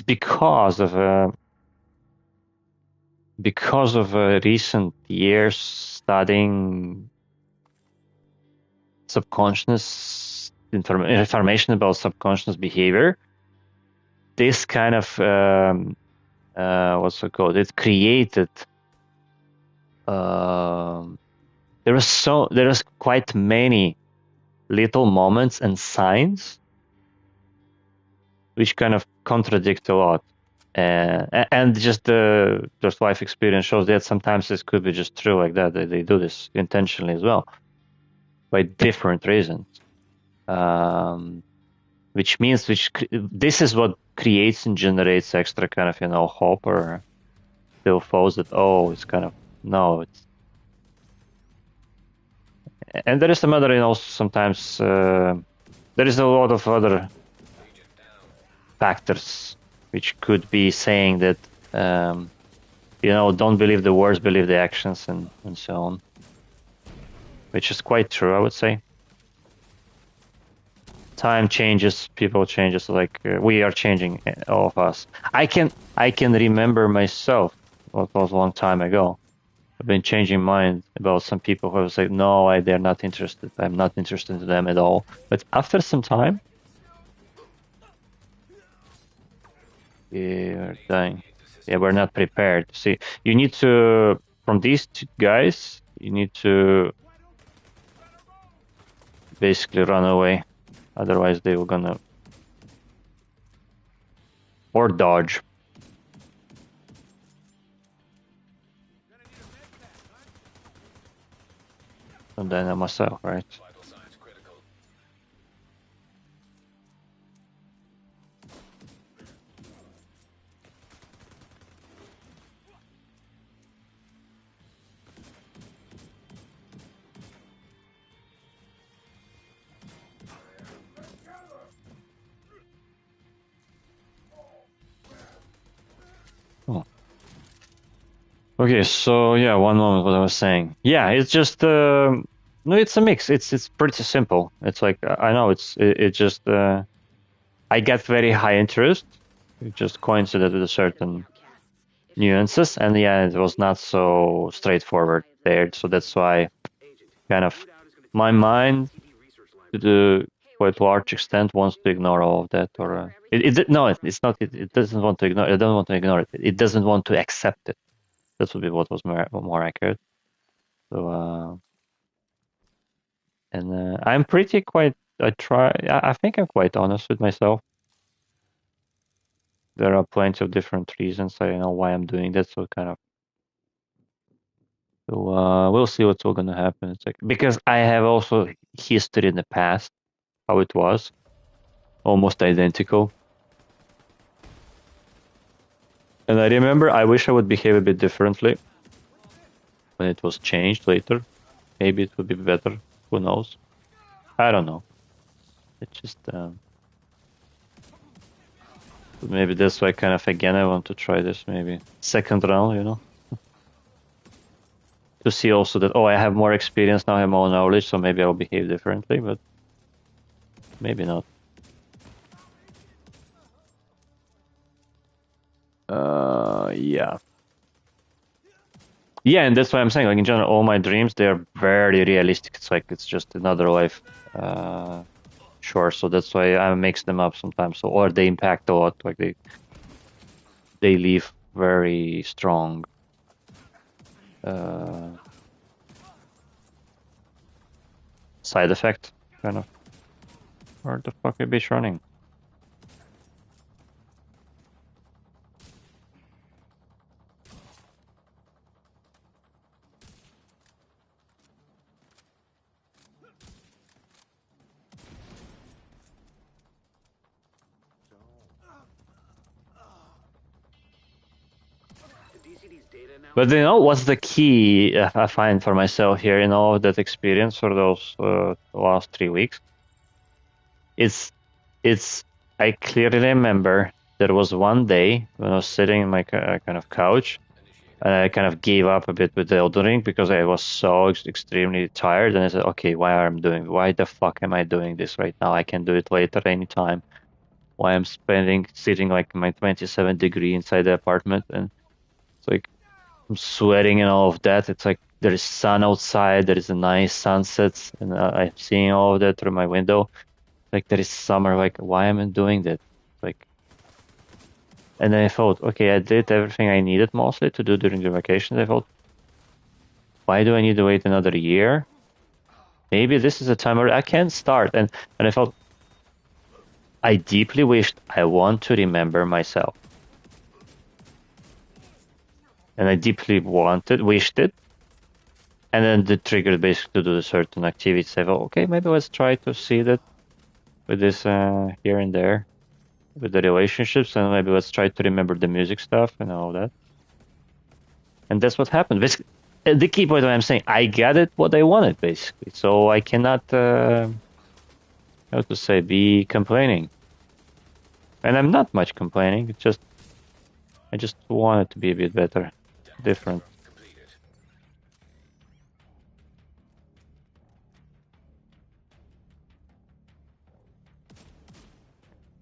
Speaker 1: because of recent years studying subconscious information about subconscious behavior. This kind of what's it called? It created. There is quite many little moments and signs which kind of contradict a lot. And just the just life experience shows that sometimes this could be just true like that. They do this intentionally as well, by different reasons. Which means this is what creates and generates extra kind of hope or still falls that it's kind of no. And there is some other sometimes there is a lot of other factors which could be saying that don't believe the words, believe the actions, and so on, which is quite true, I would say. Time changes, people changes, like we are changing, all of us. I can remember myself what was a long time ago. I've been changing mind about some people who say no, they're not interested. I'm not interested in them at all. But after some time, We're dying. Yeah, we're not prepared. See, you need to, from these two guys, you need to basically run away. Otherwise, they were gonna, or dodge. And then I myself, right?
Speaker 7: Vital signs critical.
Speaker 1: Okay, so yeah, one moment what I was saying. Yeah, it's just no, it's a mix. It's pretty simple. It's like I know it just I get very high interest. It just coincided with a certain nuances, and yeah, it was not so straightforward there. So that's why
Speaker 7: Agent,
Speaker 1: kind of
Speaker 7: Wood Out is gonna take
Speaker 1: my
Speaker 7: you to the
Speaker 1: mind
Speaker 7: TV research
Speaker 1: to
Speaker 7: library.
Speaker 1: the quite large extent wants to ignore all of that, or no, it's not. It doesn't want to ignore. It doesn't want to ignore it. It doesn't want to accept it. That would be what was more accurate. So and I'm pretty quite. I think I'm quite honest with myself. There are plenty of different reasons. I know why I'm doing that. So kind of. So we'll see what's all gonna happen. It's like because I have also history in the past, how it was, almost identical. And I remember I wish I would behave a bit differently when it was changed later. Maybe it would be better. Who knows? I don't know. It's just maybe that's why kind of again I want to try this maybe second round, you know, to see also that I have more experience now, I have more knowledge, so maybe I'll behave differently, but maybe not. Yeah. Yeah, and that's why I'm saying, like in general, all my dreams they're very realistic. It's like it's just another life. Sure, so that's why I mix them up sometimes. So or they impact a lot, like they leave very strong side effect, kind of. Where the fuck are bitch running?
Speaker 7: The DCD's data analysis.
Speaker 1: But you know what's the key I find for myself here in all of that experience for those last 3 weeks? It's I clearly remember there was one day when I was sitting in my kind of couch and I kind of gave up a bit with the Elden Ring because I was so extremely tired and I said, okay, why the fuck am I doing this right now? I can do it later anytime. Why I'm sitting like my 27-degree inside the apartment and it's like I'm sweating and all of that. It's like there is sun outside, there is a nice sunset, and I'm seeing all of that through my window. Like there is summer. Like why am I doing that? Like, and then I thought, okay, I did everything I needed mostly to do during the vacation. I thought, why do I need to wait another year? Maybe this is a time where I can start. And I felt I deeply wished I want to remember myself, and I deeply wished it. And then the trigger basically to do a certain activity. Say, well, okay, maybe let's try to see that with this here and there with the relationships, and maybe let's try to remember the music stuff and all that. And that's what happened. Basically, the key point I'm saying, I got it what I wanted basically, so I cannot how to say be complaining, and I'm not much complaining. It's just I just want it to be a bit better, different.
Speaker 7: Completed.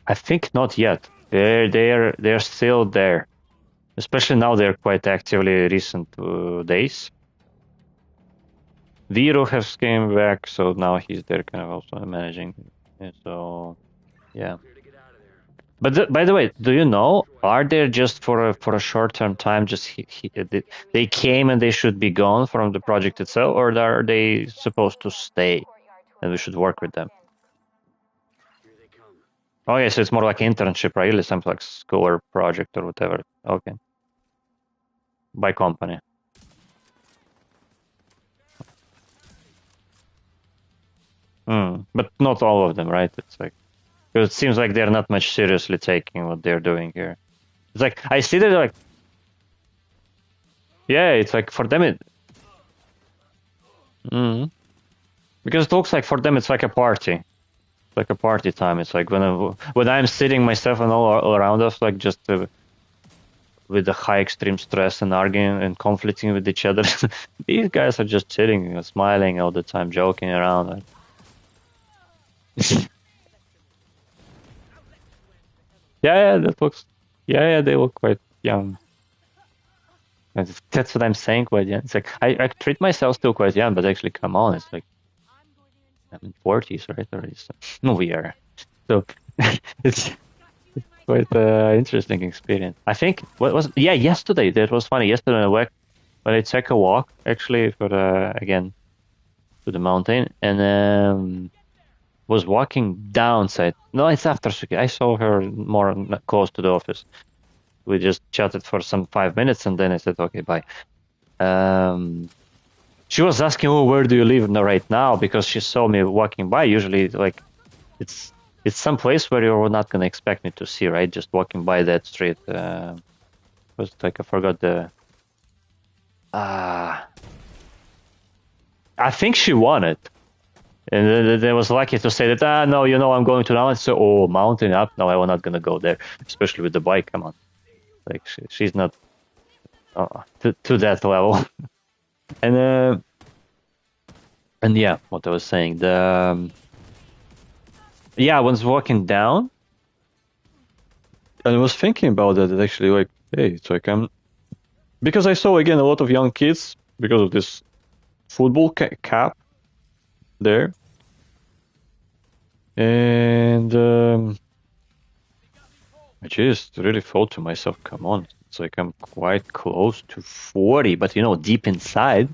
Speaker 1: I think not yet. They're still there. Especially now they're quite actively recent days. Viro has came back, so now he's there kind of also managing. And so, yeah.
Speaker 7: Clear to get out of there.
Speaker 1: But by the way, do you know? Are they just for a short-term time? Just they came and they should be gone from the project itself, or are they supposed to stay and we should work with them?
Speaker 7: Here they come.
Speaker 1: Okay, so it's more like internship, right? Really, something like school or project or whatever. Okay, by company. But not all of them, right? It's like because it seems like they're not much seriously taking what they're doing here. It's like I see that like yeah, it's like for them it because it looks like for them it's like a party. Like a party time. It's like when I'm sitting myself and all around us, like just with the high extreme stress and arguing and conflicting with each other. These guys are just sitting, smiling all the time, joking around. Like. Yeah, that looks. Yeah, they look quite young. That's what I'm saying, quite young. It's like I treat myself still quite young, but actually, come on, it's like I'm in 40s, right? Already. So, no, we are. So it's quite interesting experience. I think what was yesterday that was funny. Yesterday when I took a walk actually for again to the mountain and was walking downside. No, it's after Suki. I saw her more close to the office. We just chatted for some 5 minutes and then I said, okay, bye. She was asking, oh, where do you live right now? Because she saw me walking by. Usually, like it's some place where you're not gonna expect me to see, right? Just walking by that street. Was like I forgot the. I think she won it, and then was lucky to say that. No, I'm going to now. And so, oh, mountain up. No, I'm not gonna go there, especially with the bike. Come on, like she's not to that level. and yeah, what I was saying. I was walking down, and I was thinking about that. Actually, like, hey, it's like because I saw again a lot of young kids because of this football cap there, and I just really thought to myself, come on, it's like I'm quite close to 40, but deep inside,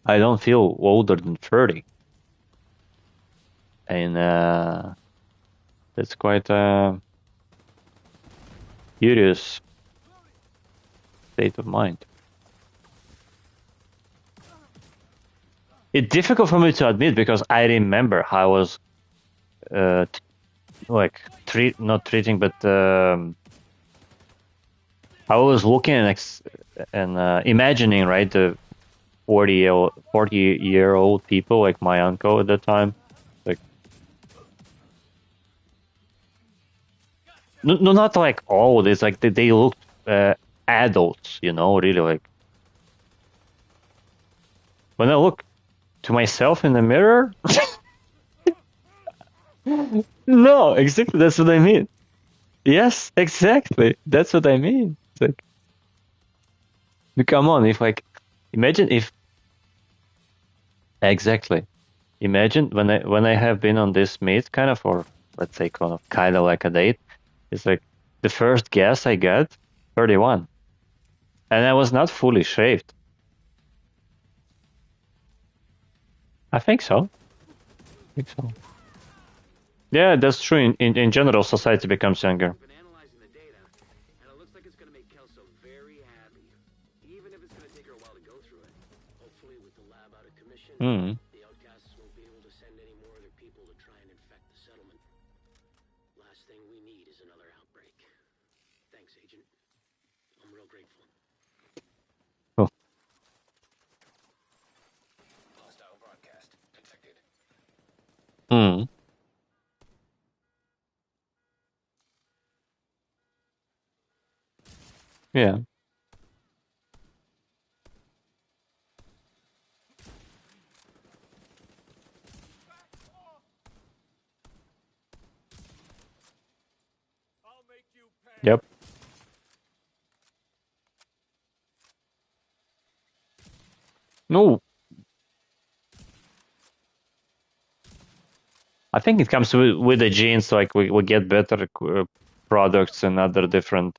Speaker 1: I don't feel older than 30, and that's quite a curious state of mind. It's difficult for me to admit because I remember how I was like not treating, but I was looking and imagining, right, the 40-year-old people like my uncle at that time, like no, not like old. It's like they looked adults, really like. When I look to myself in the mirror, no, exactly. That's what I mean. Yes, exactly. That's what I mean. It's like, come on, imagine if exactly. Imagine when I have been on this meet, kind of, or let's say kind of like a date. It's like the first guess I got, 31, and I was not fully shaved. I think so. Yeah, that's true. In general, society becomes younger.
Speaker 7: We've been analyzing the data, and it looks like it's going to make Kelso very happy. Even if it's going to take her a while to go through it. Hopefully, with the lab out of commission, the outcasts won't be able to send any more of their people to try and infect the settlement. Last thing we need is another outbreak. Thanks, Agent. I'm real grateful.
Speaker 1: Oh.
Speaker 7: Hostile broadcast detected.
Speaker 1: Yeah. Yep. No. I think it comes with the genes. Like we get better products and other different.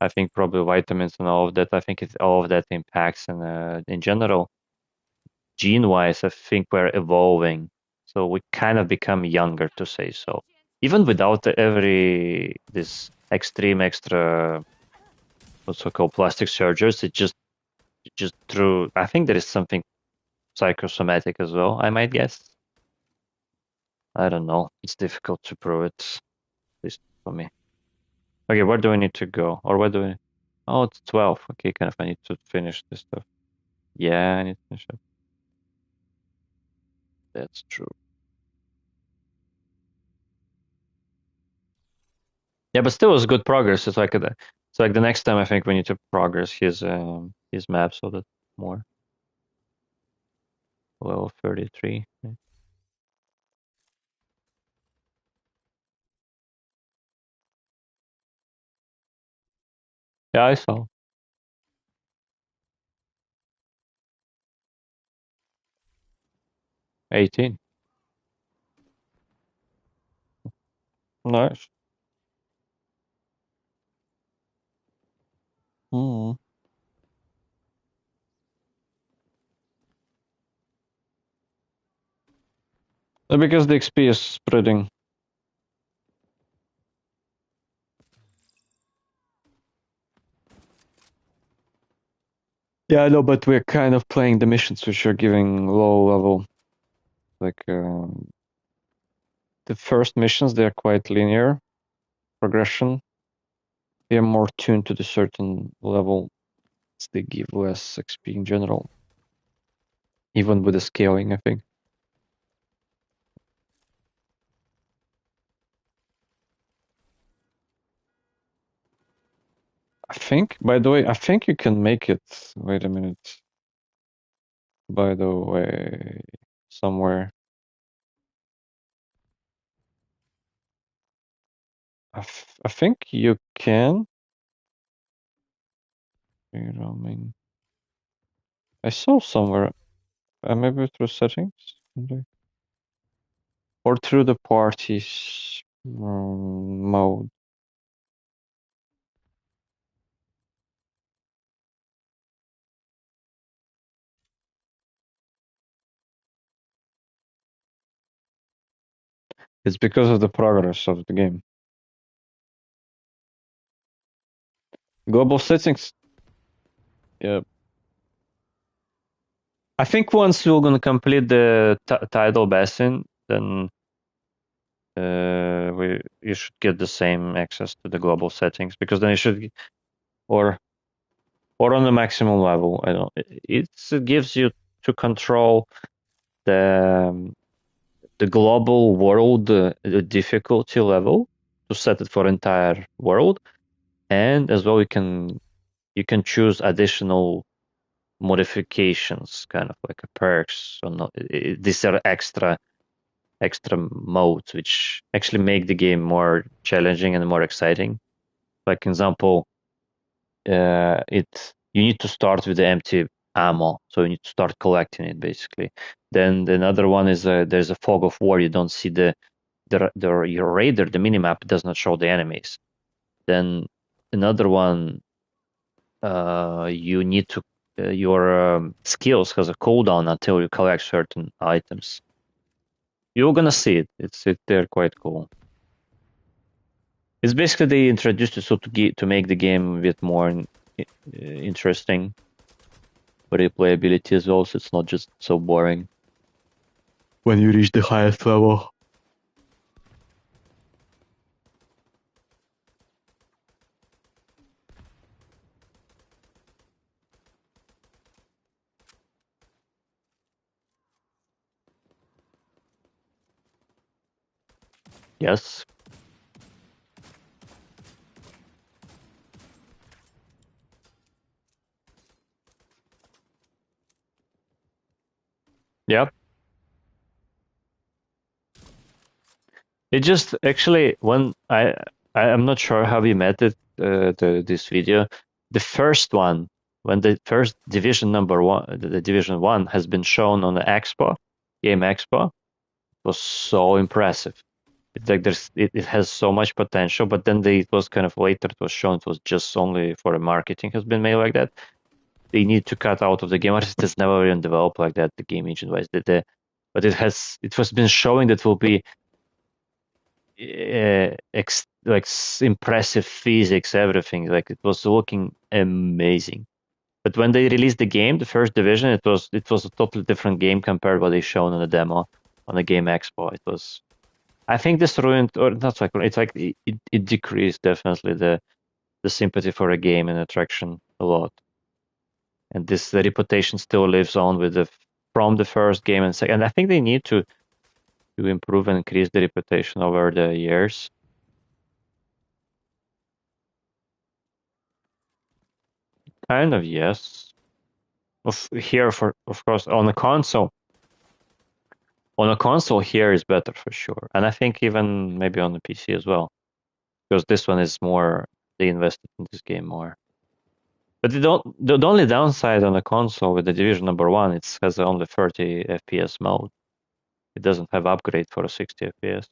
Speaker 1: I think probably vitamins and all of that. I think all of that impacts, and in general, gene-wise, I think we're evolving. So we kind of become younger, to say so. Even without this extreme extra what's called plastic surgeries, it just through. I think there is something psychosomatic as well. I might guess. I don't know. It's difficult to prove it, at least for me. Okay, where do I need to go? Or where do I? Oh, it's 12. Okay, kind of. I need to finish this stuff. Yeah, I need to finish it. That's true. Yeah, but still, it's good progress. It's like the next time I think we need to progress his map so that more. Level 33. Yeah, I saw. 18. Nice. Mm. Because the XP is spreading. Yeah, I know, but we're kind of playing the missions which are giving low level. Like the first missions, they're quite linear progression. They are more tuned to the certain level. So they give less XP in general, even with the scaling, I think. By the way, I think you can make it. Wait a minute. By the way, somewhere. I think you can. Roaming. I saw somewhere. Maybe through settings? Or through the parties mode. It's because of the progress of the game. Global settings. Yeah. I think once you're gonna complete the tidal basin, then you should get the same access to the global settings, because then you should, or on the maximum level. I don't. It gives you to control the global world the difficulty level, to set it for entire world, and as well you can choose additional modifications, kind of like a perks or not. These are extra modes which actually make the game more challenging and more exciting. Like example, you need to start with the empty ammo, so you need to start collecting it basically. Then another one is there's a fog of war. You don't see your radar, the minimap does not show the enemies. Then another one, you need to your skills has a cooldown until you collect certain items. You're gonna see it. They're quite cool. It's basically they introduced it so to make the game a bit more interesting for replayability as well, so it's not just so boring when you reach the highest level. Yes. Yep. It just actually when I'm not sure how we met it this video. The first one, when the first division number one, the division 1 has been shown on the Expo, Game Expo, was so impressive. It's like it has so much potential, but then it was kind of later it was shown it was just only for the marketing has been made like that. They need to cut out of the game. It has never been developed like that, the game engine wise. But it was been showing that will be impressive physics, everything. Like it was looking amazing. But when they released the game, the first division, it was a totally different game compared to what they shown on the demo on the Game Expo. It was, I think this ruined, or not like it's like it decreased definitely the sympathy for a game and attraction a lot. And the reputation still lives on with from the first game and second. And I think they need to improve and increase the reputation over the years. Kind of, yes. Here, of course, on a console. On a console, here is better for sure, and I think even maybe on the PC as well, because this one is more. They invested in this game more. But the only downside on the console with the Division number one, it has only 30 FPS mode. It doesn't have upgrade for a 60 FPS.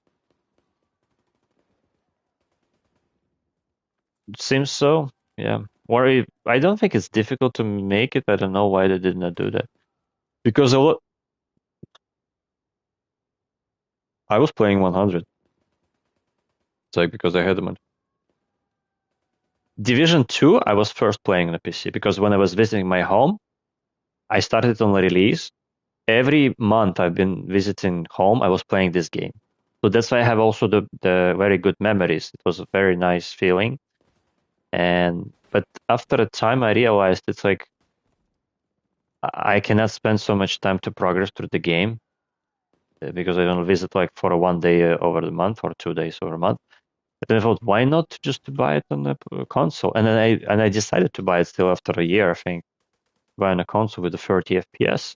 Speaker 1: It seems so, yeah. Or I don't think it's difficult to make it. I don't know why they did not do that. Because I was playing 100. It's like because I had them on Division 2, I was first playing on the PC because when I was visiting my home, I started on the release. Every month I've been visiting home, I was playing this game. So that's why I have also the very good memories. It was a very nice feeling. But after a time I realized it's like I cannot spend so much time to progress through the game because I don't visit like for a 1 day over the month or 2 days over a month. But then I thought, why not just to buy it on the console? And then I decided to buy it still after a year, I think, buying a console with the 30 FPS.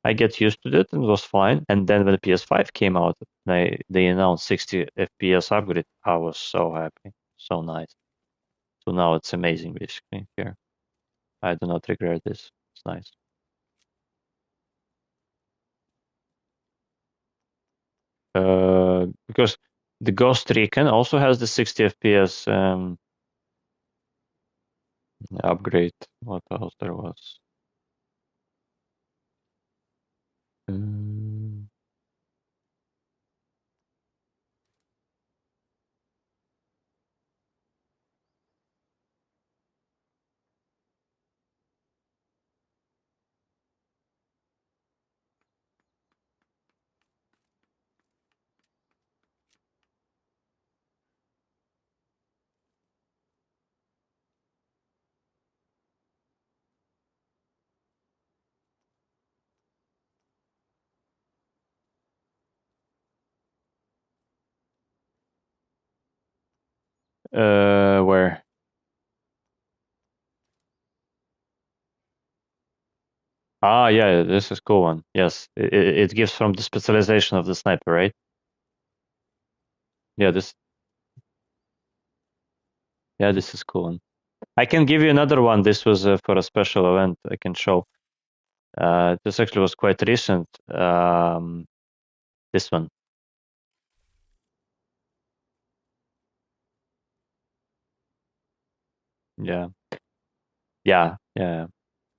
Speaker 1: I get used to it and it was fine. And then when the PS5 came out, they announced 60 FPS upgrade. I was so happy, so nice. So now it's amazing, basically. Here, I do not regret this. It's nice. Because the Ghost Recon also has the 60 FPS upgrade. What else there was? Um, where? Ah, yeah, this is cool one. Yes, it gives from the specialization of the sniper, right? Yeah, this is cool one. I can give you another one. This was for a special event. I can show. This actually was quite recent. This one. Yeah, yeah.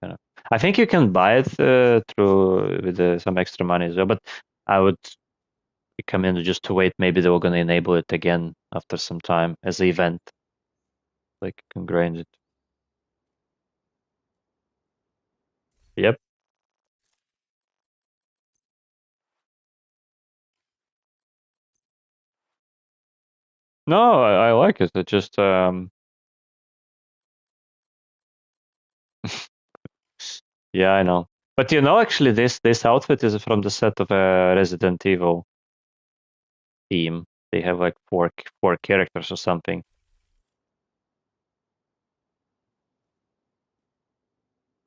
Speaker 1: Kind of. I think you can buy it through with some extra money as well. But I would recommend just to wait. Maybe they were going to enable it again after some time as an event. Like you can grind it. Yep. No, I like it. It just yeah, I know. But actually, this outfit is from the set of a Resident Evil theme. They have like four characters or something.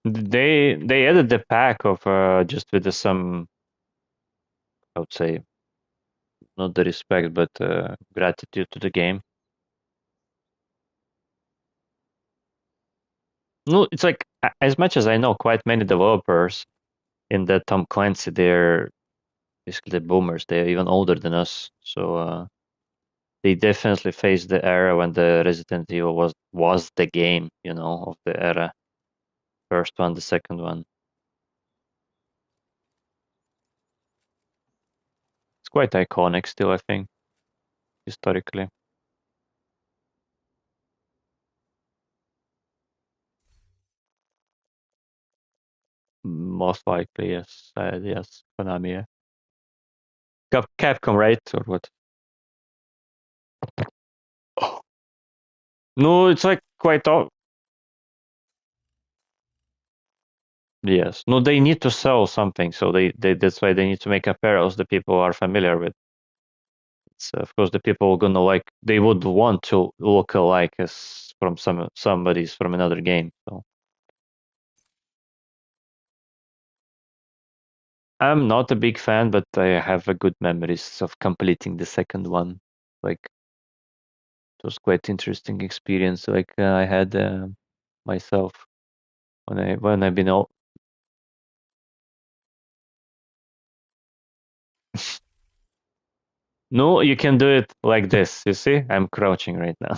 Speaker 1: They added the pack of just with some, I would say, not the respect, but gratitude to the game. No, it's like as much as I know, quite many developers in that Tom Clancy, they're basically the boomers. They're even older than us, so they definitely faced the era when the Resident Evil was the game, of the era. First one, the second one. It's quite iconic still, I think, historically. Most likely, yes. Yes, Konami. Yeah. Capcom, right? Or what? Oh. No, it's like quite yes. No, they need to sell something, so they that's why they need to make apparels that people are familiar with. It's, of course, the people gonna like they would want to look alike as from somebody's from another game. So I'm not a big fan, but I have a good memories of completing the second one. Like it was quite interesting experience. Like I had myself when I've been all. No, you can do it like this. You see, I'm crouching right now.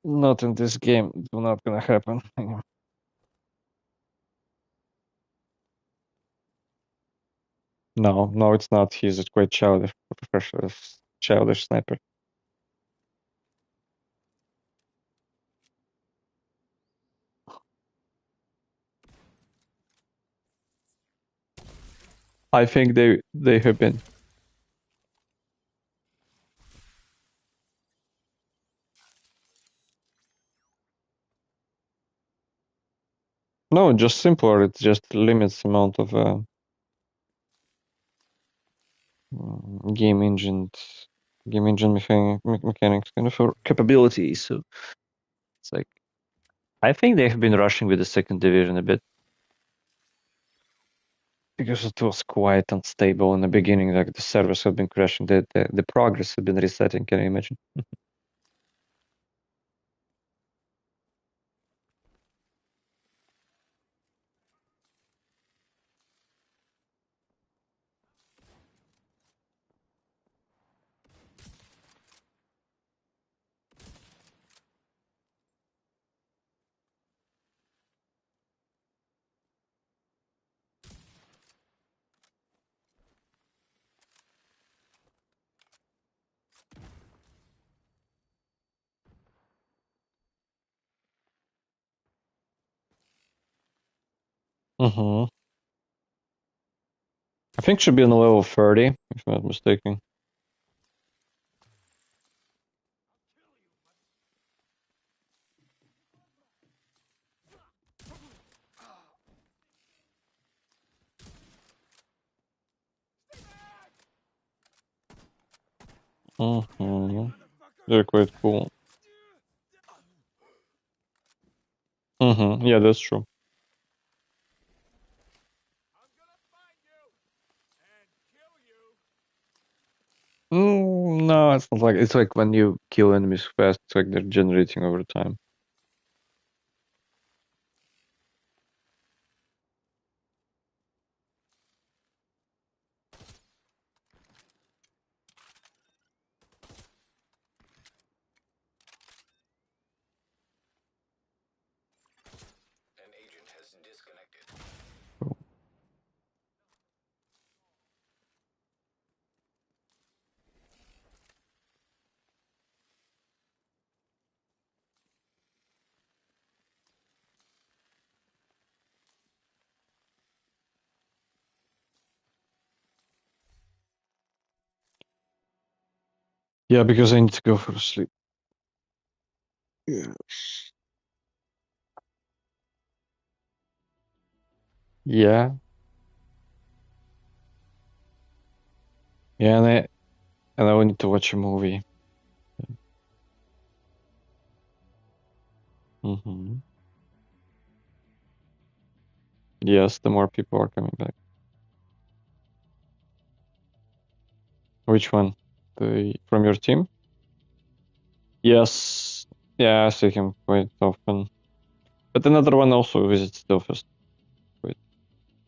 Speaker 1: Not in this game. It's not gonna happen. No, no, it's not. He's a quite childish sniper. I think they have been. No, just simpler. It just limits amount of game engine, mechanics, kind of capabilities. So it's like I think they have been rushing with the second division a bit because it was quite unstable in the beginning. Like the servers have been crashing, the progress have been resetting. Can you imagine? Mm-hmm. I think should be on the level 30, if I'm not mistaken. Mm-hmm. They're quite cool. Mm-hmm. Yeah, that's true. No, it's not like it's like when you kill enemies fast, it's like they're generating over time. Yeah, because I need to go for sleep. Yeah. Yeah. Yeah, and I will need to watch a movie. Mm-hmm. Yes, the more people are coming back. Which one? The from your team? Yes. Yeah, I see him quite often. But another one also visits the office. Wait,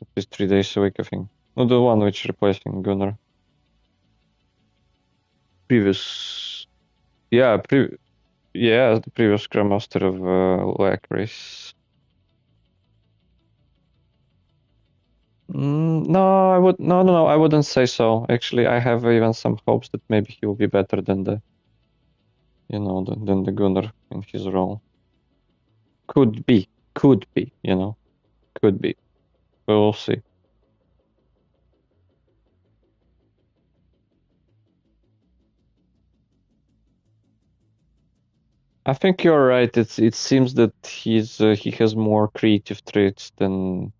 Speaker 1: at least 3 days a week, I think. No, the one which replacing Gunnar. Previous, yeah, yeah, the previous Grandmaster of Lack Race. No, no, I wouldn't say so. Actually, I have even some hopes that maybe he will be better than the, than the Gunnar in his role. Could be, could be, could be. We'll see. I think you're right. It seems that he has more creative traits than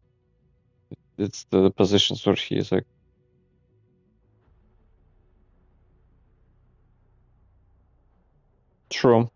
Speaker 1: it's the positions where he is like. True.